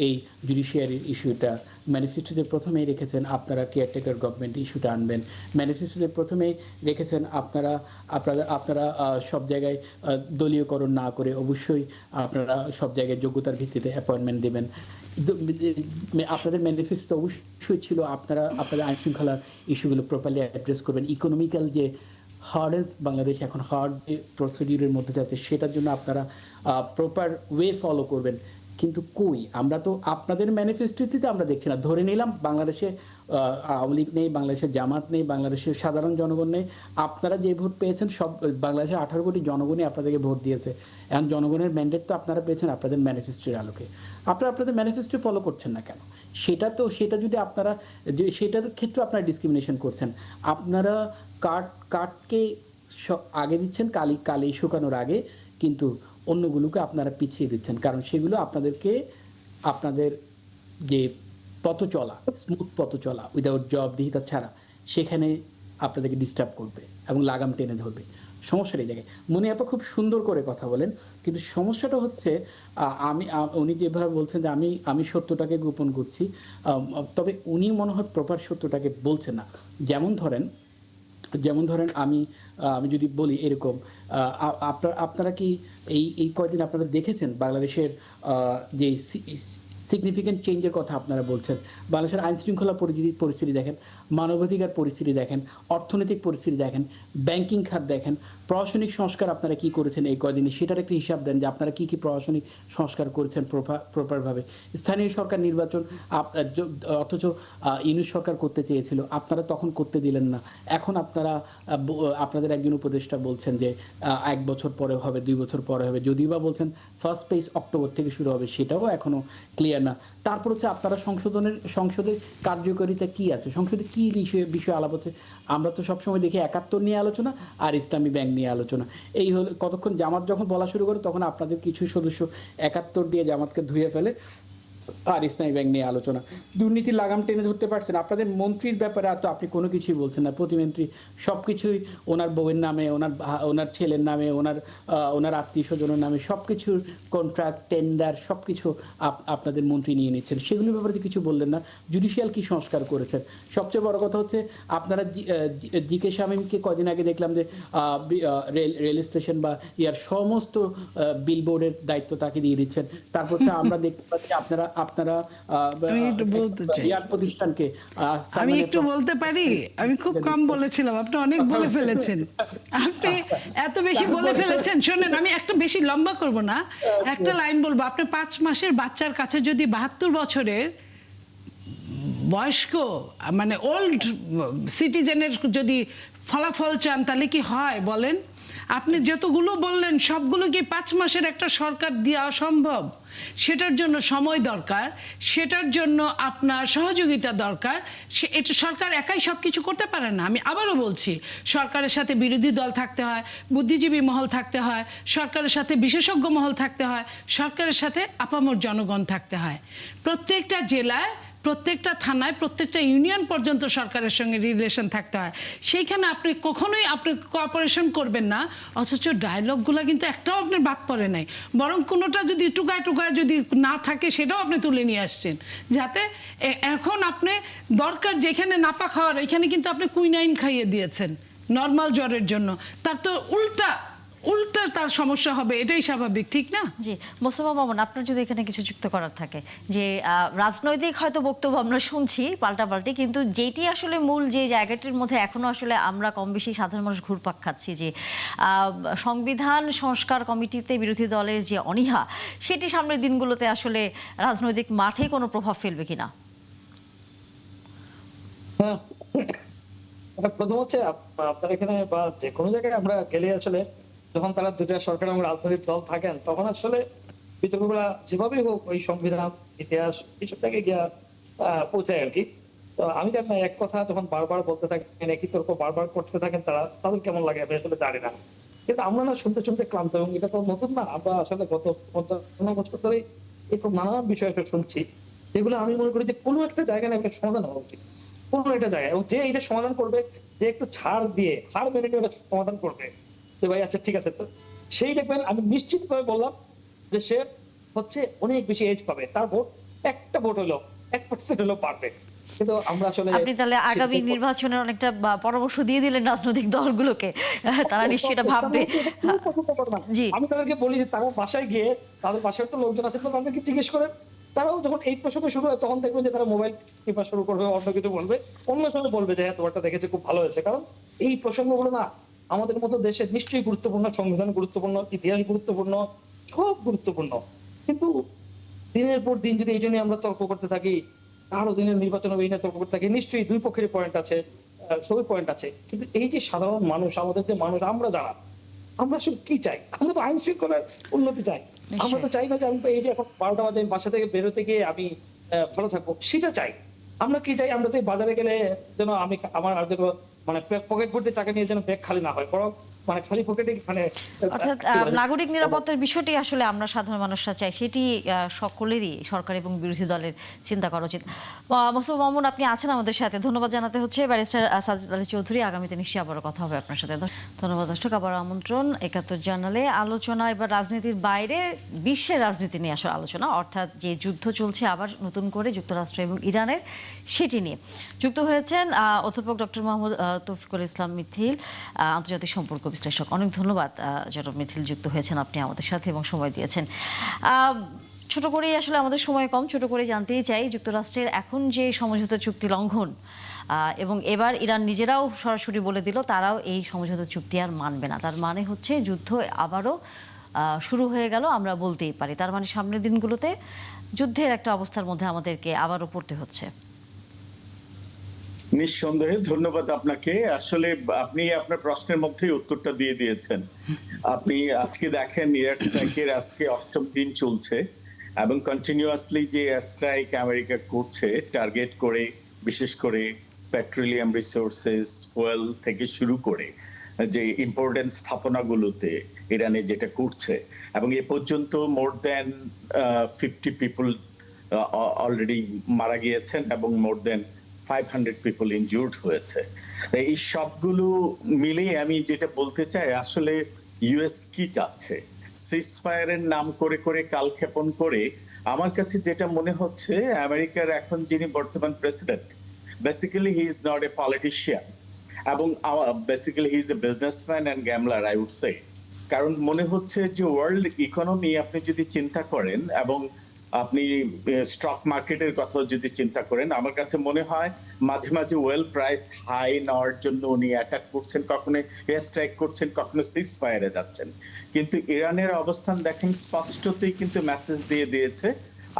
এই জুডিশিয়ারির ইস্যুটা, ম্যানিফেস্টোতে প্রথমেই রেখেছেন আপনারা কেয়ারটেকার গভর্নমেন্ট ইস্যুটা আনবেন, ম্যানিফেস্টোতে প্রথমেই রেখেছেন আপনারা সব জায়গায় দলীয়করণ না করে অবশ্যই আপনারা সব জায়গায় যোগ্যতার ভিত্তিতে অ্যাপয়েন্টমেন্ট দেবেন। আপনাদের ম্যানিফেস্টো অবশ্যই ছিল আপনাদের আইন শৃঙ্খলার ইস্যুগুলো প্রপারলি অ্যাড্রেস করবেন, ইকোনমিক্যাল যে হার্ডেস্ট বাংলাদেশ এখন হার্ড প্রসিডিউরের মধ্যে যাচ্ছে সেটার জন্য আপনারা প্রপার ওয়ে ফলো করবেন। কিন্তু কই, আমরা তো আপনাদের ম্যানিফেস্টোতে আমরা দেখছি না। ধরে নিলাম বাংলাদেশে আওয়ামী লীগ নেই, বাংলাদেশের জামাত নেই, বাংলাদেশের সাধারণ জনগণ নেই, আপনারা যে ভোট পেয়েছেন সব বাংলাদেশের 18 কোটি জনগণই আপনাদেরকে ভোট দিয়েছে। এখন জনগণের ম্যান্ডেট তো আপনারা পেয়েছেন আপনাদের ম্যানিফেস্টোর আলোকে, আপনারা আপনাদের ম্যানিফেস্টো ফলো করছেন না কেন? সেটা যদি আপনারা সেটার ক্ষেত্রে আপনারা ডিসক্রিমিনেশন করছেন। আপনারা কার্ডকে আগে দিচ্ছেন কালি শুকানোর আগে, কিন্তু অন্যগুলোকে আপনারা পিছিয়ে দিচ্ছেন। কারণ সেগুলো আপনাদের যে পথ চলা, স্মুথ পথ চলা উইদাউট জবাবদিহিতা ছাড়া, সেখানে আপনাদেরকে ডিস্টার্ব করবে এবং লাগাম টেনে ধরবে। সমস্যার এই জায়গায় মনি আপা খুব সুন্দর করে কথা বলেন, কিন্তু সমস্যাটা হচ্ছে উনি যেভাবে বলছেন যে আমি সত্যটাকে গোপন করছি, তবে উনি মনে হয় প্রপার সত্যটাকে বলছেন না। যেমন ধরেন আমি যদি বলি এরকম, আপনারা কি এই কয়দিন আপনারা দেখেছেন বাংলাদেশের যে সিগনিফিক্যান্ট চেঞ্জের কথা আপনারা বলছেন? বাংলাদেশের আইন শৃঙ্খলা পরিস্থিতি দেখেন, মানবাধিকার পরিস্থিতি দেখেন, অর্থনৈতিক পরিস্থিতি দেখেন, ব্যাংকিং খাত দেখেন, প্রশাসনিক সংস্কার আপনারা কি করেছেন এই কয়দিনে সেটার একটা হিসাব দেন যে আপনারা কি প্রশাসনিক সংস্কার করেছেন প্রপারভাবে। স্থানীয় সরকার নির্বাচন অথচ ইউনিট সরকার করতে চেয়েছিল, আপনারা তখন করতে দিলেন না। এখন আপনাদের একজন উপদেষ্টা বলছেন যে 1 বছর পরে হবে, 2 বছর পরে হবে, যদিও বা বলছেন ফার্স্ট ফেজ অক্টোবর থেকে শুরু হবে, সেটাও এখনো ক্লিয়ার না। তারপর হচ্ছে আপনারা সংসদের কার্যকারিতা কি আছে, সংসদে কি বিষয়ে আলাপ হচ্ছে? আমরা তো সবসময় দেখি 71 নিয়ে আলোচনা আর ইসলামী ব্যাংক নিয়ে আলোচনা। এই হলো কতক্ষণ জামাত যখন বলা শুরু করে তখন আপনাদের কিছু সদস্য 71 দিয়ে জামাতকে ধুয়ে ফেলে আর ইসলামী ব্যাংক নিয়ে আলোচনা। দুর্নীতির লাগাম টেনে ধরতে পারছেন? আপনাদের মন্ত্রীর ব্যাপারে তো আপনি কোনো কিছুই বলছেন না। প্রতিমন্ত্রী সব কিছুই ওনার বউয়ের নামে, ওনার ছেলের নামে, ওনার আত্মীয় স্বজনের নামে সব কিছুর কন্ট্রাক্ট, টেন্ডার সব কিছু আপনাদের মন্ত্রী নিয়ে নিচ্ছেন। সেগুলোর ব্যাপারে কিছু বললেন না। জুডিশিয়াল কি সংস্কার করেছেন? সবচেয়ে বড় কথা হচ্ছে আপনারা জি.কে. শামীমকে কদিন আগে দেখলাম যে রেল স্টেশন বা ইয়ার সমস্ত বিলবোর্ডের দায়িত্ব তাকে দিয়ে দিচ্ছেন। তারপর হচ্ছে আমরা দেখতে পাচ্ছি আপনারা প্রতিষ্ঠানকে আমি একটু বলতে পারি, আমি খুব কম বলেছিলাম, আপনি অনেক বলে ফেলেছেন। আপনি এত বেশি বলে ফেলেছেন। শোনেন, আমি একটা বেশি লম্বা করব না, একটা লাইন বলবো। আপনি 5 মাসের বাচ্চার কাছে যদি 72 বছরের বয়স্ক মানে ওল্ড সিটিজেনের যদি ফলাফল চান তাহলে কি হয় বলেন? আপনি যতগুলো বললেন সবগুলো কি 5 মাসের একটা সরকার দেওয়া সম্ভব? সেটার জন্য সময় দরকার, সেটার জন্য আপনার সহযোগিতা দরকার। এটা সরকার একাই সব কিছু করতে পারে না। আমি আবারও বলছি, সরকারের সাথে বিরোধী দল থাকতে হয়, বুদ্ধিজীবী মহল থাকতে হয়, সরকারের সাথে বিশেষজ্ঞ মহল থাকতে হয়, সরকারের সাথে আপামর জনগণ থাকতে হয়। প্রত্যেকটা জেলায় প্রত্যেকটা থানায় প্রত্যেকটা ইউনিয়ন পর্যন্ত সরকারের সঙ্গে রিলেশন থাকতে হয়। সেইখানে আপনি কখনোই আপনি কোঅপারেশন করবেন না, অথচ ডায়লগগুলো কিন্তু একটাও আপনার বাদ পড়ে নাই, বরং কোনোটা যদি টুকায় টুকায় যদি না থাকে সেটাও আপনি তুলে নিয়ে আসছেন, যাতে এখন আপনি দরকার যেখানে নাপা খাওয়ার এখানে কিন্তু আপনি কুইনাইন খাইয়ে দিয়েছেন নর্মাল জ্বরের জন্য। তার তো উল্টা তার সমস্যা হবে, এটাই স্বাভাবিক, ঠিক না? জি, মোস্তফা মামুন, আপনার যদি এখানে কিছু যুক্ত করার থাকে, যে রাজনৈতিক হয়তো বক্তব্য আমরা শুনছি পাল্টাপাল্টি, কিন্তু যেটি আসলে মূল যে জায়গাটির মধ্যে এখনো আসলে আমরা কম বেশি সাধারণ মানুষ ঘুরপাক খাচ্ছি, যে সংবিধান সংস্কার কমিটিতে বিরোধী দলের যে অনীহা, সেটি সামনের দিনগুলোতে আসলে রাজনৈতিক মাঠে কোনো প্রভাব ফেলবে কিনা? হ্যাঁ, প্রথম হচ্ছে আপনার এখানে বা যে কোনো জায়গায় আমরা গেলে আসলে যখন তারা দুটা সরকার এবং রাজনৈতিক দল থাকেন, তখন আসলে বিতর্কগুলা যেভাবেই হোক ওই সংবিধান, ইতিহাস এইসব জায়গায় গিয়া পৌঁছায় আর কি। তো আমি জানি না, এক কথা যখন বারবার বলতে থাকেন, একই তর্ক বারবার করতে থাকেন, তাদের কেমন লাগে আমি আসলে জানি না। কিন্তু আমরা না শুনতে শুনতে ক্লান্ত, এবং এটা তো নতুন না, আমরা আসলে গত 50 বছর ধরে এরকম নানান বিষয় শুনছি, যেগুলো আমি মনে করি যে কোনো একটা জায়গায় না একটা সমাধান হওয়া উচিত, কোনো একটা জায়গায়। এবং যে এটা সমাধান করবে, যে একটু ছাড় দিয়ে হার মেনে নিয়ে এটা সমাধান করবে, যে ভাই আচ্ছা ঠিক আছে, তো সেই দেখবেন আমি নিশ্চিত ভাবে বললাম যে সে হচ্ছে অনেক বেশি এজ পাবে, তার ভোট একটা ভোট হলো 1% হলো পারবে। কিন্তু আমরা আসলে আপনি তাহলে আগামী নির্বাচনের অনেকটা পরামর্শ দিয়ে দিলেন রাজনৈতিক দলগুলোকে, তারা নিশ্চয়ই এটা ভাববে। জি, আমি তাদেরকে বলি যে তারা বাসায় গিয়ে, তাদের বাসায় তো লোকজন আছে, তো তাদেরকে জিজ্ঞেস করেন, তারাও যখন এই প্রসঙ্গে শুরু হয় তখন দেখবেন যে তারা মোবাইল টিপা শুরু করবে, অন্য কিছু বলবে, অন্য সময় বলবে যে হ্যাঁ তোমারটা দেখেছে খুব ভালো হয়েছে। কারণ এই প্রসঙ্গগুলো না আমাদের মতো দেশের নিশ্চয়ই গুরুত্বপূর্ণ, সংবিধান গুরুত্বপূর্ণ, ইতিহাস গুরুত্বপূর্ণ, সব গুরুত্বপূর্ণ। কিন্তু দিনের পর দিন যদি এটা নিয়ে আমরা তর্ক করতে থাকি, আরো দিনের নির্বাচন হবে এই নিয়ে তর্ক করতে থাকি, নিশ্চয়ই দুই পক্ষের পয়েন্ট আছে, সবই পয়েন্ট আছে। কিন্তু এই যে সাধারণ মানুষ, আমাদের যে মানুষ আমরা যারা, আমরা আসলে কি চাই? আমরা তো আইন শৃঙ্খলার উন্নতি চাই। আমরা তো চাই না যে আমি এই যে এখন 12টা বাজে বাসা থেকে বেরোতে গিয়ে আমি ভালো থাকবো, সেটা চাই। আমরা কি চাই? আমরা তো বাজারে গেলে যেন আমি আমার যেন মানে পকেট ভর্তি টাকা নিয়ে যেন ব্যাগ খালি না হয়, বরং মানে খালি পকেটে মানে অর্থাৎ নাগরিক নিরাপত্তার বিষয়টি আসলে আমরা সাধারণ মানুষরা চাই, সেটি সকলেরই, সরকার এবং বিরোধী দলের চিন্তা করা উচিত। মোস্তফা মামুন, আপনি আছেন আমাদের সাথে, ধন্যবাদ জানাতে হচ্ছে। ব্যারিস্টার সাজিদ আলী চৌধুরী, আগামীতে নিশ্চয়ই আবারও কথা হবে আপনার সাথে। ধন্যবাদ দর্শক, আবার আমন্ত্রণ ৭১ জার্নালে। আলোচনা এবার রাজনীতির বাইরে, বিশ্বের রাজনীতি নিয়ে আসলে আলোচনা, অর্থাৎ যে যুদ্ধ চলছে আবার নতুন করে যুক্তরাষ্ট্র এবং ইরানের, সেটি নিয়ে যুক্ত হয়েছেন অধ্যাপক ডক্টর মোহাম্মদ তৌফিকুল ইসলাম মিথিল, আন্তর্জাতিক সম্পর্ক বিশ্লেষক। অনেক ধন্যবাদ জনাব মিথিল, যুক্ত হয়েছেন আপনি আমাদের সাথে এবং সময় দিয়েছেন। ছোট করেই আসলে আমাদের সময় কম, ছোট করে জানতেই চাই, যুক্তরাষ্ট্রের এখন যে সমঝোতা চুক্তি লঙ্ঘন, এবং এবার ইরান নিজেরাও সরাসরি বলে দিল তারাও এই সমঝোতা চুক্তি আর মানবে না, তার মানে হচ্ছে যুদ্ধ আবারও শুরু হয়ে গেল, আমরা বলতেই পারি। তার মানে সামনের দিনগুলোতে যুদ্ধের একটা অবস্থার মধ্যে আমাদেরকে আবারও পড়তে হচ্ছে। নিঃসন্দেহে ধন্যবাদ আপনাকে। আসলে আপনি আপনার প্রশ্নের মধ্যেই উত্তরটা দিয়ে দিয়েছেন। আপনি আজকে দেখেন এয়ার স্ট্রাইকের আজকে ৮ম দিন চলছে, এবং কন্টিনিউয়াসলি যে এয়ার স্ট্রাইক আমেরিকা করছে টার্গেট করে, বিশেষ করে পেট্রোলিয়াম রিসোর্সেস, ফুয়েল থেকে শুরু করে যে ইম্পর্টেন্ট স্থাপনাগুলোতে ইরানে যেটা করছে, এবং এ পর্যন্ত মোর দ্যান 50 পিপল অলরেডি মারা গিয়েছেন এবং মোর দ্যান 500 পিপল ইনজুর্ড হয়েছে। এই সবগুলো মিলে আমি যেটা বলতে চাই, আসলে ইউএস কি চাচ্ছে? সিজফায়ারের নাম করে করে কালক্ষেপণ করে আমার কাছে যেটা মনে হচ্ছে, আমেরিকার এখন যিনি বর্তমান president, basically he is not a politician, এবং basically he is a businessman and gambler, I would say. কারণ মনে হচ্ছে যে ওয়ার্ল্ড ইকোনমি আপনি যদি চিন্তা করেন এবং আপনি স্টক মার্কেটের কথা যদি চিন্তা করেন, আমার কাছে মনে হয় মাঝে মাঝে ওয়েল প্রাইস হাই নেওয়ার জন্য উনি অ্যাটাক করছেন, কখনো এয়ার স্ট্রাইক করছেন, কখনো সিজ ফায়ারে যাচ্ছেন। কিন্তু ইরানের অবস্থান দেখেন স্পষ্টতই কিন্তু মেসেজ দিয়ে দিয়েছে,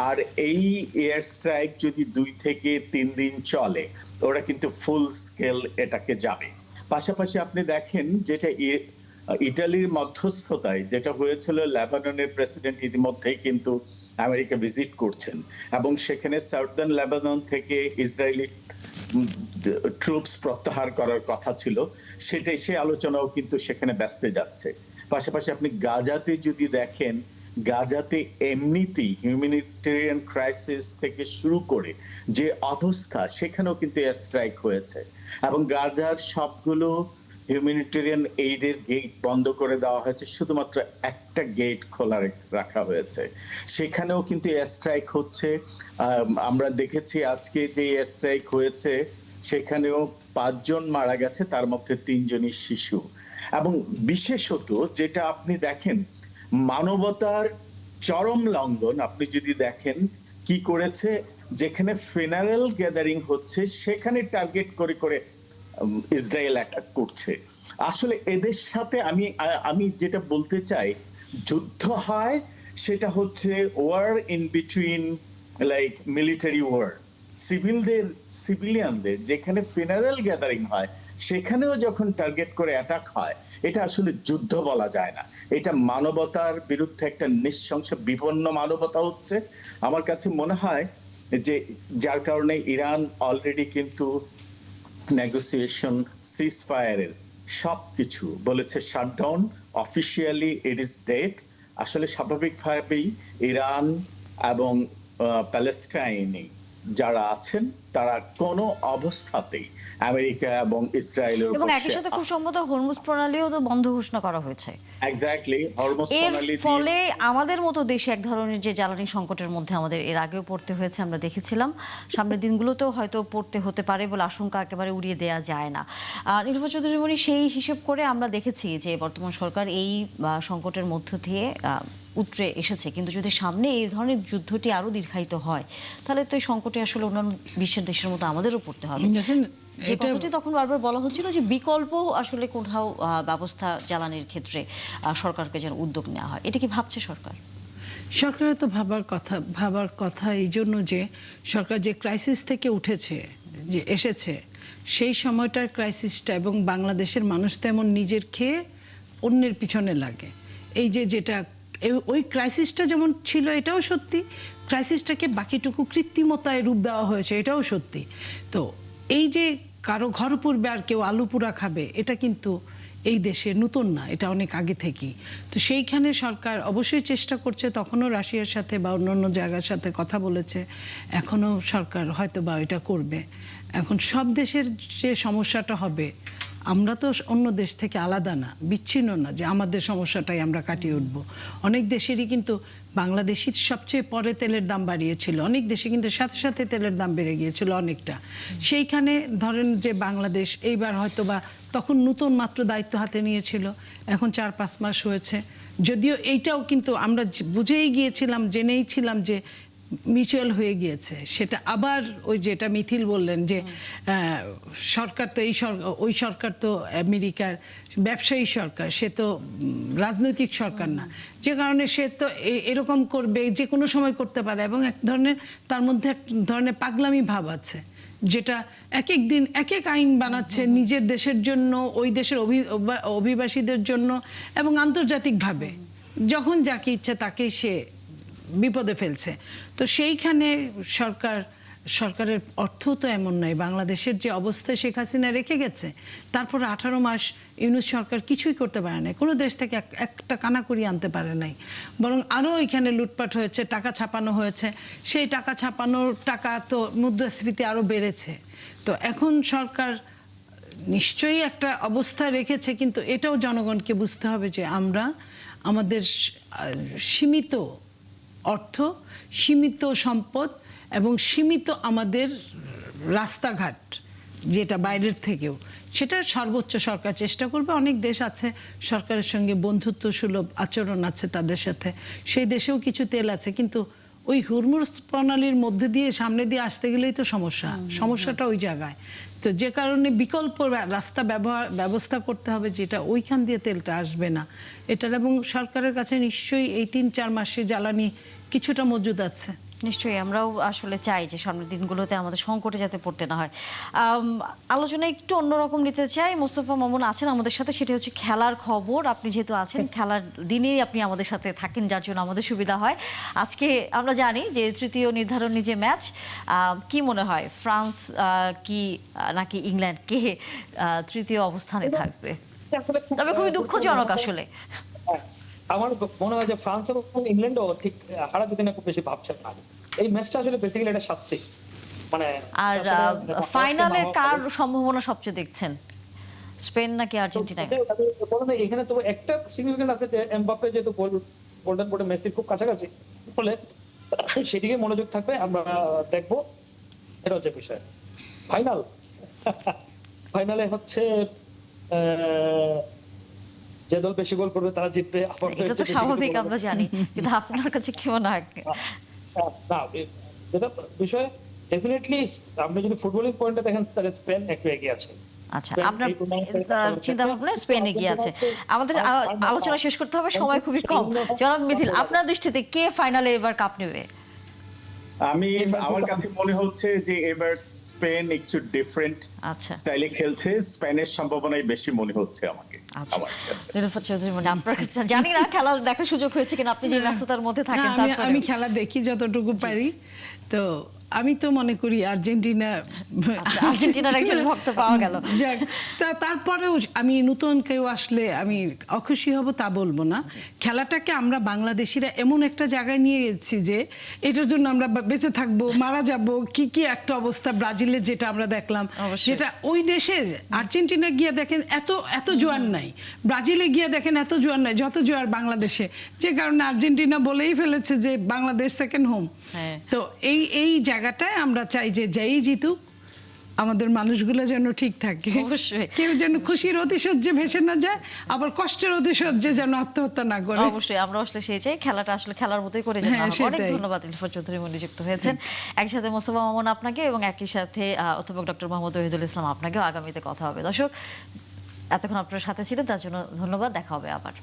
আর এই এয়ার স্ট্রাইক যদি 2 থেকে 3 দিন চলে, ওরা কিন্তু ফুল স্কেল এটাকে যাবে। পাশাপাশি আপনি দেখেন যেটা ইটালির মধ্যস্থতায় যেটা হয়েছিল, লেবাননের প্রেসিডেন্ট ইতিমধ্যেই কিন্তু আমেরিকা ভিজিট করছেন, এবং সেখানে সাউদার্ন লেবানন থেকে ইসরায়েলি ট্রুপস প্রত্যাহার করার কথা ছিল, সেটাই সে আলোচনাও কিন্তু সেখানে ব্যস্ত যাচ্ছে। পাশাপাশি আপনি গাজাতে যদি দেখেন গাজাতে এমনিতেই হিউম্যানিটেরিয়ান ক্রাইসিস থেকে শুরু করে যে অবস্থা, সেখানেও কিন্তু এয়ার স্ট্রাইক হয়েছে এবং গাজার সবগুলো হিউম্যানিটেরিয়ান এইডের গেট বন্ধ করে দেওয়া হয়েছে, শুধুমাত্র একটা গেট খোলা রাখা হয়েছে। সেখানেও কিন্তু এয়ার স্ট্রাইক হচ্ছে। আমরা দেখেছি আজকে যে এয়ার স্ট্রাইক হয়েছে সেখানেও 5 জন মারা গেছে, তার মধ্যে 3 জনই শিশু। এবং বিশেষত যেটা আপনি দেখেন, মানবতার চরম লঙ্ঘন আপনি যদি দেখেন কি করেছে, যেখানে ফিনারেল গ্যাদারিং হচ্ছে সেখানে টার্গেট করে করে ইসরায়েল অ্যাটাক করছে। আসলে এদের সাথে আমি যেটা বলতে চাই, যুদ্ধ হয় সেটা হচ্ছে war in between, like military war. সিভিলিয়ানদের যেখানে ফিনারেল গ্যাদারিং হয় সেখানেও যখন টার্গেট করে অ্যাটাক হয়, এটা আসলে যুদ্ধ বলা যায় না, এটা মানবতার বিরুদ্ধে একটা নৃশংস বিপন্ন মানবতা হচ্ছে। আমার কাছে মনে হয় যে যার কারণে ইরান অলরেডি কিন্তু নেগোসিয়েশন, সিজ ফায়ারের সবকিছু বলেছে shutdown, officially it is dead. আসলে স্বাভাবিকভাবেই ইরান এবং প্যালেস্টাইনে যারা আছেন তারা কোনো অবস্থাতেই আমেরিকা এবং ইসরায়েলের এবং উপর একই সাথে খুব সম্ভবত হরমুজ প্রণালীও তো বন্ধ ঘোষণা করা হয়েছে। এক্স্যাক্টলি হরমুজ এর প্রণালী দিয়ে ফলে আমাদের মতো দেশে এক ধরনের যে জ্বালানি সংকটের মধ্যে আমাদের এর আগেও পড়তে হয়েছে, আমরা দেখেছিলাম, সামনের দিনগুলোতেও হয়তো পড়তে হতে পারে বলে আশঙ্কা একেবারে উড়িয়ে দেওয়া যায় না। নিরূপা চৌধুরী মণি, সেই হিসেব করে আমরা দেখেছি যে বর্তমান সরকার এই সংকটের মধ্য দিয়ে উতরে এসেছে, কিন্তু যদি সামনে এই ধরনের যুদ্ধটি আরো দীর্ঘায়িত হয় তাহলে তো এই সংকটে আসলে অন্যান্য বিশ্বের দেশের মতো আমাদেরও পড়তে হবে। দেখেন, যে কথাটি তখন বারবার বলা হচ্ছিল যে বিকল্প আসলে কোথাও ব্যবস্থা জ্বালানির ক্ষেত্রে সরকারকে যেন উদ্যোগ নেওয়া হয়, এটা কি ভাবছে সরকার? সরকারের তো ভাবার কথা এই জন্য যে সরকার যে ক্রাইসিস থেকে উঠেছে, যে এসেছে, সেই সময়টার ক্রাইসিসটা, এবং বাংলাদেশের মানুষ তেমন নিজের খেয়ে অন্যের পিছনে লাগে। এই যেটা ওই ক্রাইসিসটা যেমন ছিল এটাও সত্যি, ক্রাইসিসটাকে বাকিটুকু কৃত্রিমতায় রূপ দেওয়া হয়েছে এটাও সত্যি। তো এই যে কারো ঘর পুড়বে আর কেউ আলু পোড়া খাবে, এটা কিন্তু এই দেশে নতুন না, এটা অনেক আগে থেকেই। তো সেইখানে সরকার অবশ্যই চেষ্টা করছে, তখনও রাশিয়ার সাথে বা অন্য জায়গার সাথে কথা বলেছে, এখনও সরকার হয়তো বা এটা করবে। এখন সব দেশের যে সমস্যাটা হবে, আমরা তো অন্য দেশ থেকে আলাদা না, বিচ্ছিন্ন না যে আমাদের সমস্যাটাই আমরা কাটিয়ে উঠবো। অনেক দেশেরই কিন্তু, বাংলাদেশই সবচেয়ে পরে তেলের দাম বাড়িয়েছিল, অনেক দেশে কিন্তু সাথে সাথে তেলের দাম বেড়ে গিয়েছিল অনেকটা। সেইখানে ধরেন যে বাংলাদেশ এইবার হয়তো বা তখন নতুন মাত্র দায়িত্ব হাতে নিয়েছিল, এখন 4-5 মাস হয়েছে, যদিও এইটাও কিন্তু আমরা বুঝেই গিয়েছিলাম, জেনেই ছিলাম যে মিউচুয়াল হয়ে গিয়েছে। সেটা আবার ওই যেটা মিথিল বললেন যে সরকার তো ওই সরকার তো আমেরিকার ব্যবসায়ী সরকার, সে তো রাজনৈতিক সরকার না, যে কারণে সে তো এরকম করবে, যে কোনো সময় করতে পারে। এবং এক ধরনের তার মধ্যে এক ধরনের পাগলামি ভাব আছে, যেটা এক এক দিন এক এক আইন বানাচ্ছে নিজের দেশের জন্য, ওই দেশের অভিবাসীদের জন্য, এবং আন্তর্জাতিকভাবে যখন যাকে ইচ্ছে তাকে সে বিপদে ফেলছে। তো সেইখানে সরকারের অর্থ তো এমন নয়, বাংলাদেশের যে অবস্থা শেখ হাসিনা রেখে গেছে, তারপর 18 মাস ইউনূস সরকার কিছুই করতে পারে নাই, কোনো দেশ থেকে একটা কানাকড়ি আনতে পারে নাই, বরং আরও এখানে লুটপাট হয়েছে, টাকা ছাপানো হয়েছে। সেই টাকা ছাপানোর টাকা তো মুদ্রাস্ফীতি আরও বেড়েছে। তো এখন সরকার নিশ্চয়ই একটা অবস্থা রেখেছে, কিন্তু এটাও জনগণকে বুঝতে হবে যে আমরা আমাদের সীমিত অর্থ, সীমিত সম্পদ এবং সীমিত আমাদের রাস্তাঘাট, যেটা বাইরের থেকেও, সেটা সর্বোচ্চ সরকার চেষ্টা করবে। অনেক দেশ আছে সরকারের সঙ্গে বন্ধুত্ব সুলভ আচরণ আছে তাদের সাথে, সেই দেশেও কিছু তেল আছে, কিন্তু ওই হরমুজ প্রণালীর মধ্যে দিয়ে সামনে দিয়ে আসতে গেলেই তো সমস্যাটা ওই জায়গায়। তো যে কারণে বিকল্প রাস্তা ব্যবস্থা করতে হবে, যেটা ওইখান দিয়ে তেলটা আসবে না এটার। এবং সরকারের কাছে নিশ্চয়ই এই 3-4 মাসে জ্বালানি কিছুটা মজুদ আছে। নিশ্চয়ই আমরাও আসলে চাই যে সামনের দিনগুলোতে আমাদের সংকটে যাতে পড়তে না হয়। আলোচনা একটু অন্যরকম নিতে চাই। মোস্তফা মামুন আছেন আমাদের সাথে, সেটা হচ্ছে খেলার খবর। আপনি যেহেতু আছেন, খেলার দিনেই আপনি আমাদের সাথে থাকেন, যার জন্য আমাদের সুবিধা হয়। আজকে আমরা জানি যে তৃতীয় নির্ধারণী যে ম্যাচ, কি মনে হয় ফ্রান্স কি নাকি ইংল্যান্ড, কে তৃতীয় অবস্থানে থাকবে? তবে খুবই দুঃখজনক আসলে। আমার মনে হয় যে ফ্রান্স এবং ইংল্যান্ডও ঠিক হারা যদি না খুব বেশি ভাবছে না। এই ম্যাচটা আসলে বেসিক্যালি একটা শাস্তি, মানে আর আসলে ফাইনালে কার সম্ভাবনা সবচেয়ে দেখছেন, স্পেন নাকি আর্জেন্টিনা? এখানে তো একটা সিগনিফিকেন্ট আছে যে এমবাপ্পে যেহেতু গোল্ডেন বুটে মেসির খুব কাছাকাছি, ফলে সেদিকে মনোযোগ থাকবে, আমরা দেখবো। এটা হচ্ছে বিষয়। ফাইনালে হচ্ছে যে দল বেশি গোল করবে তারা জিতবে। আবার এটা তো স্বাভাবিক, আমরা জানি, কিন্তু আপনার কাছে কি মনে হয়? না, যেটা বিষয় ডেফিনেটলি আপনি যদি ফুটবলিং পয়েন্টে দেখেন তাহলে স্পেন একটু এগিয়ে আছে। আচ্ছা, আপনার চিন্তা ভাবনা স্পেন এগিয়ে আছে। আমাদের আলোচনা শেষ করতে হবে, সময় খুবই কম। জনাব মিথিল, আপনার দৃষ্টিতে কে ফাইনালে এবার কাপ নেবে? আমার কাছে মনে হচ্ছে যে এবার স্পেন একটু ডিফারেন্ট আচ্ছা স্টাইলে খেলছে, স্পেনের সম্ভাবনাই বেশি মনে হচ্ছে আমাকে। আচ্ছা, আমার কাছে নীলুফার চৌধুরী, মানে আপনার কাছে জানি না খেলা দেখার সুযোগ হয়েছে কিনা, আপনি যে ব্যস্ততার মধ্যে থাকেন। না, তারপরে আমি খেলা দেখি যতটুকু পারি। তো আমি তো মনে করি আর্জেন্টিনা, আচ্ছা, আর্জেন্টিনার একজন ভক্ত পাওয়া গেল। যাক, তারপরেও আমি নতুন কেউ আসলে আমি অখুশি হব তা বলবো না। খেলাটাকে আমরা বাংলাদেশিরা এমন একটা জায়গায় নিয়ে গেছি যে এটার জন্য আমরা বেঁচে থাকবো, মারা যাব, কি কি একটা অবস্থা। ব্রাজিলে যেটা আমরা দেখলাম, অবশ্যই। যেটা ওই দেশে আর্জেন্টিনা গিয়ে দেখেন এত জোয়ার নাই, ব্রাজিলে গিয়ে দেখেন এত জোয়ার নাই যত জোয়ার বাংলাদেশে, যে কারণে আর্জেন্টিনা বলেই ফেলেছে যে বাংলাদেশ সেকেন্ড হোম। হ্যাঁ। তো এই জায়গাটায় আমরা চাই যে যাই জিতুক আমাদের মানুষগুলো যেন ঠিক থাকে, অবশ্যই। কেউ যেন খুশির অতিশয্যে ভেসে না যায়, আবার কষ্টের অতিশয্যে যেন আত্মহত্যা না করে। অবশ্যই, আমরা আসলে সেই চাই, খেলাটা আসলে খেলার মতোই করে যেন হ্যাঁ, হয়। অনেক সেটাই। ধন্যবাদ নীলুফার চৌধুরী নিযুক্ত হয়েছেন। একসাথে মোস্তফা মামুন আপনাকে এবং একই সাথে অধ্যাপক ডক্টর মোহাম্মদ ওহিদুল ইসলাম আপনাকেও। আগামীতে কথা হবে। দর্শক, এতক্ষণ আপনার সাথে ছিলেন তার জন্য ধন্যবাদ। দেখা হবে আবার।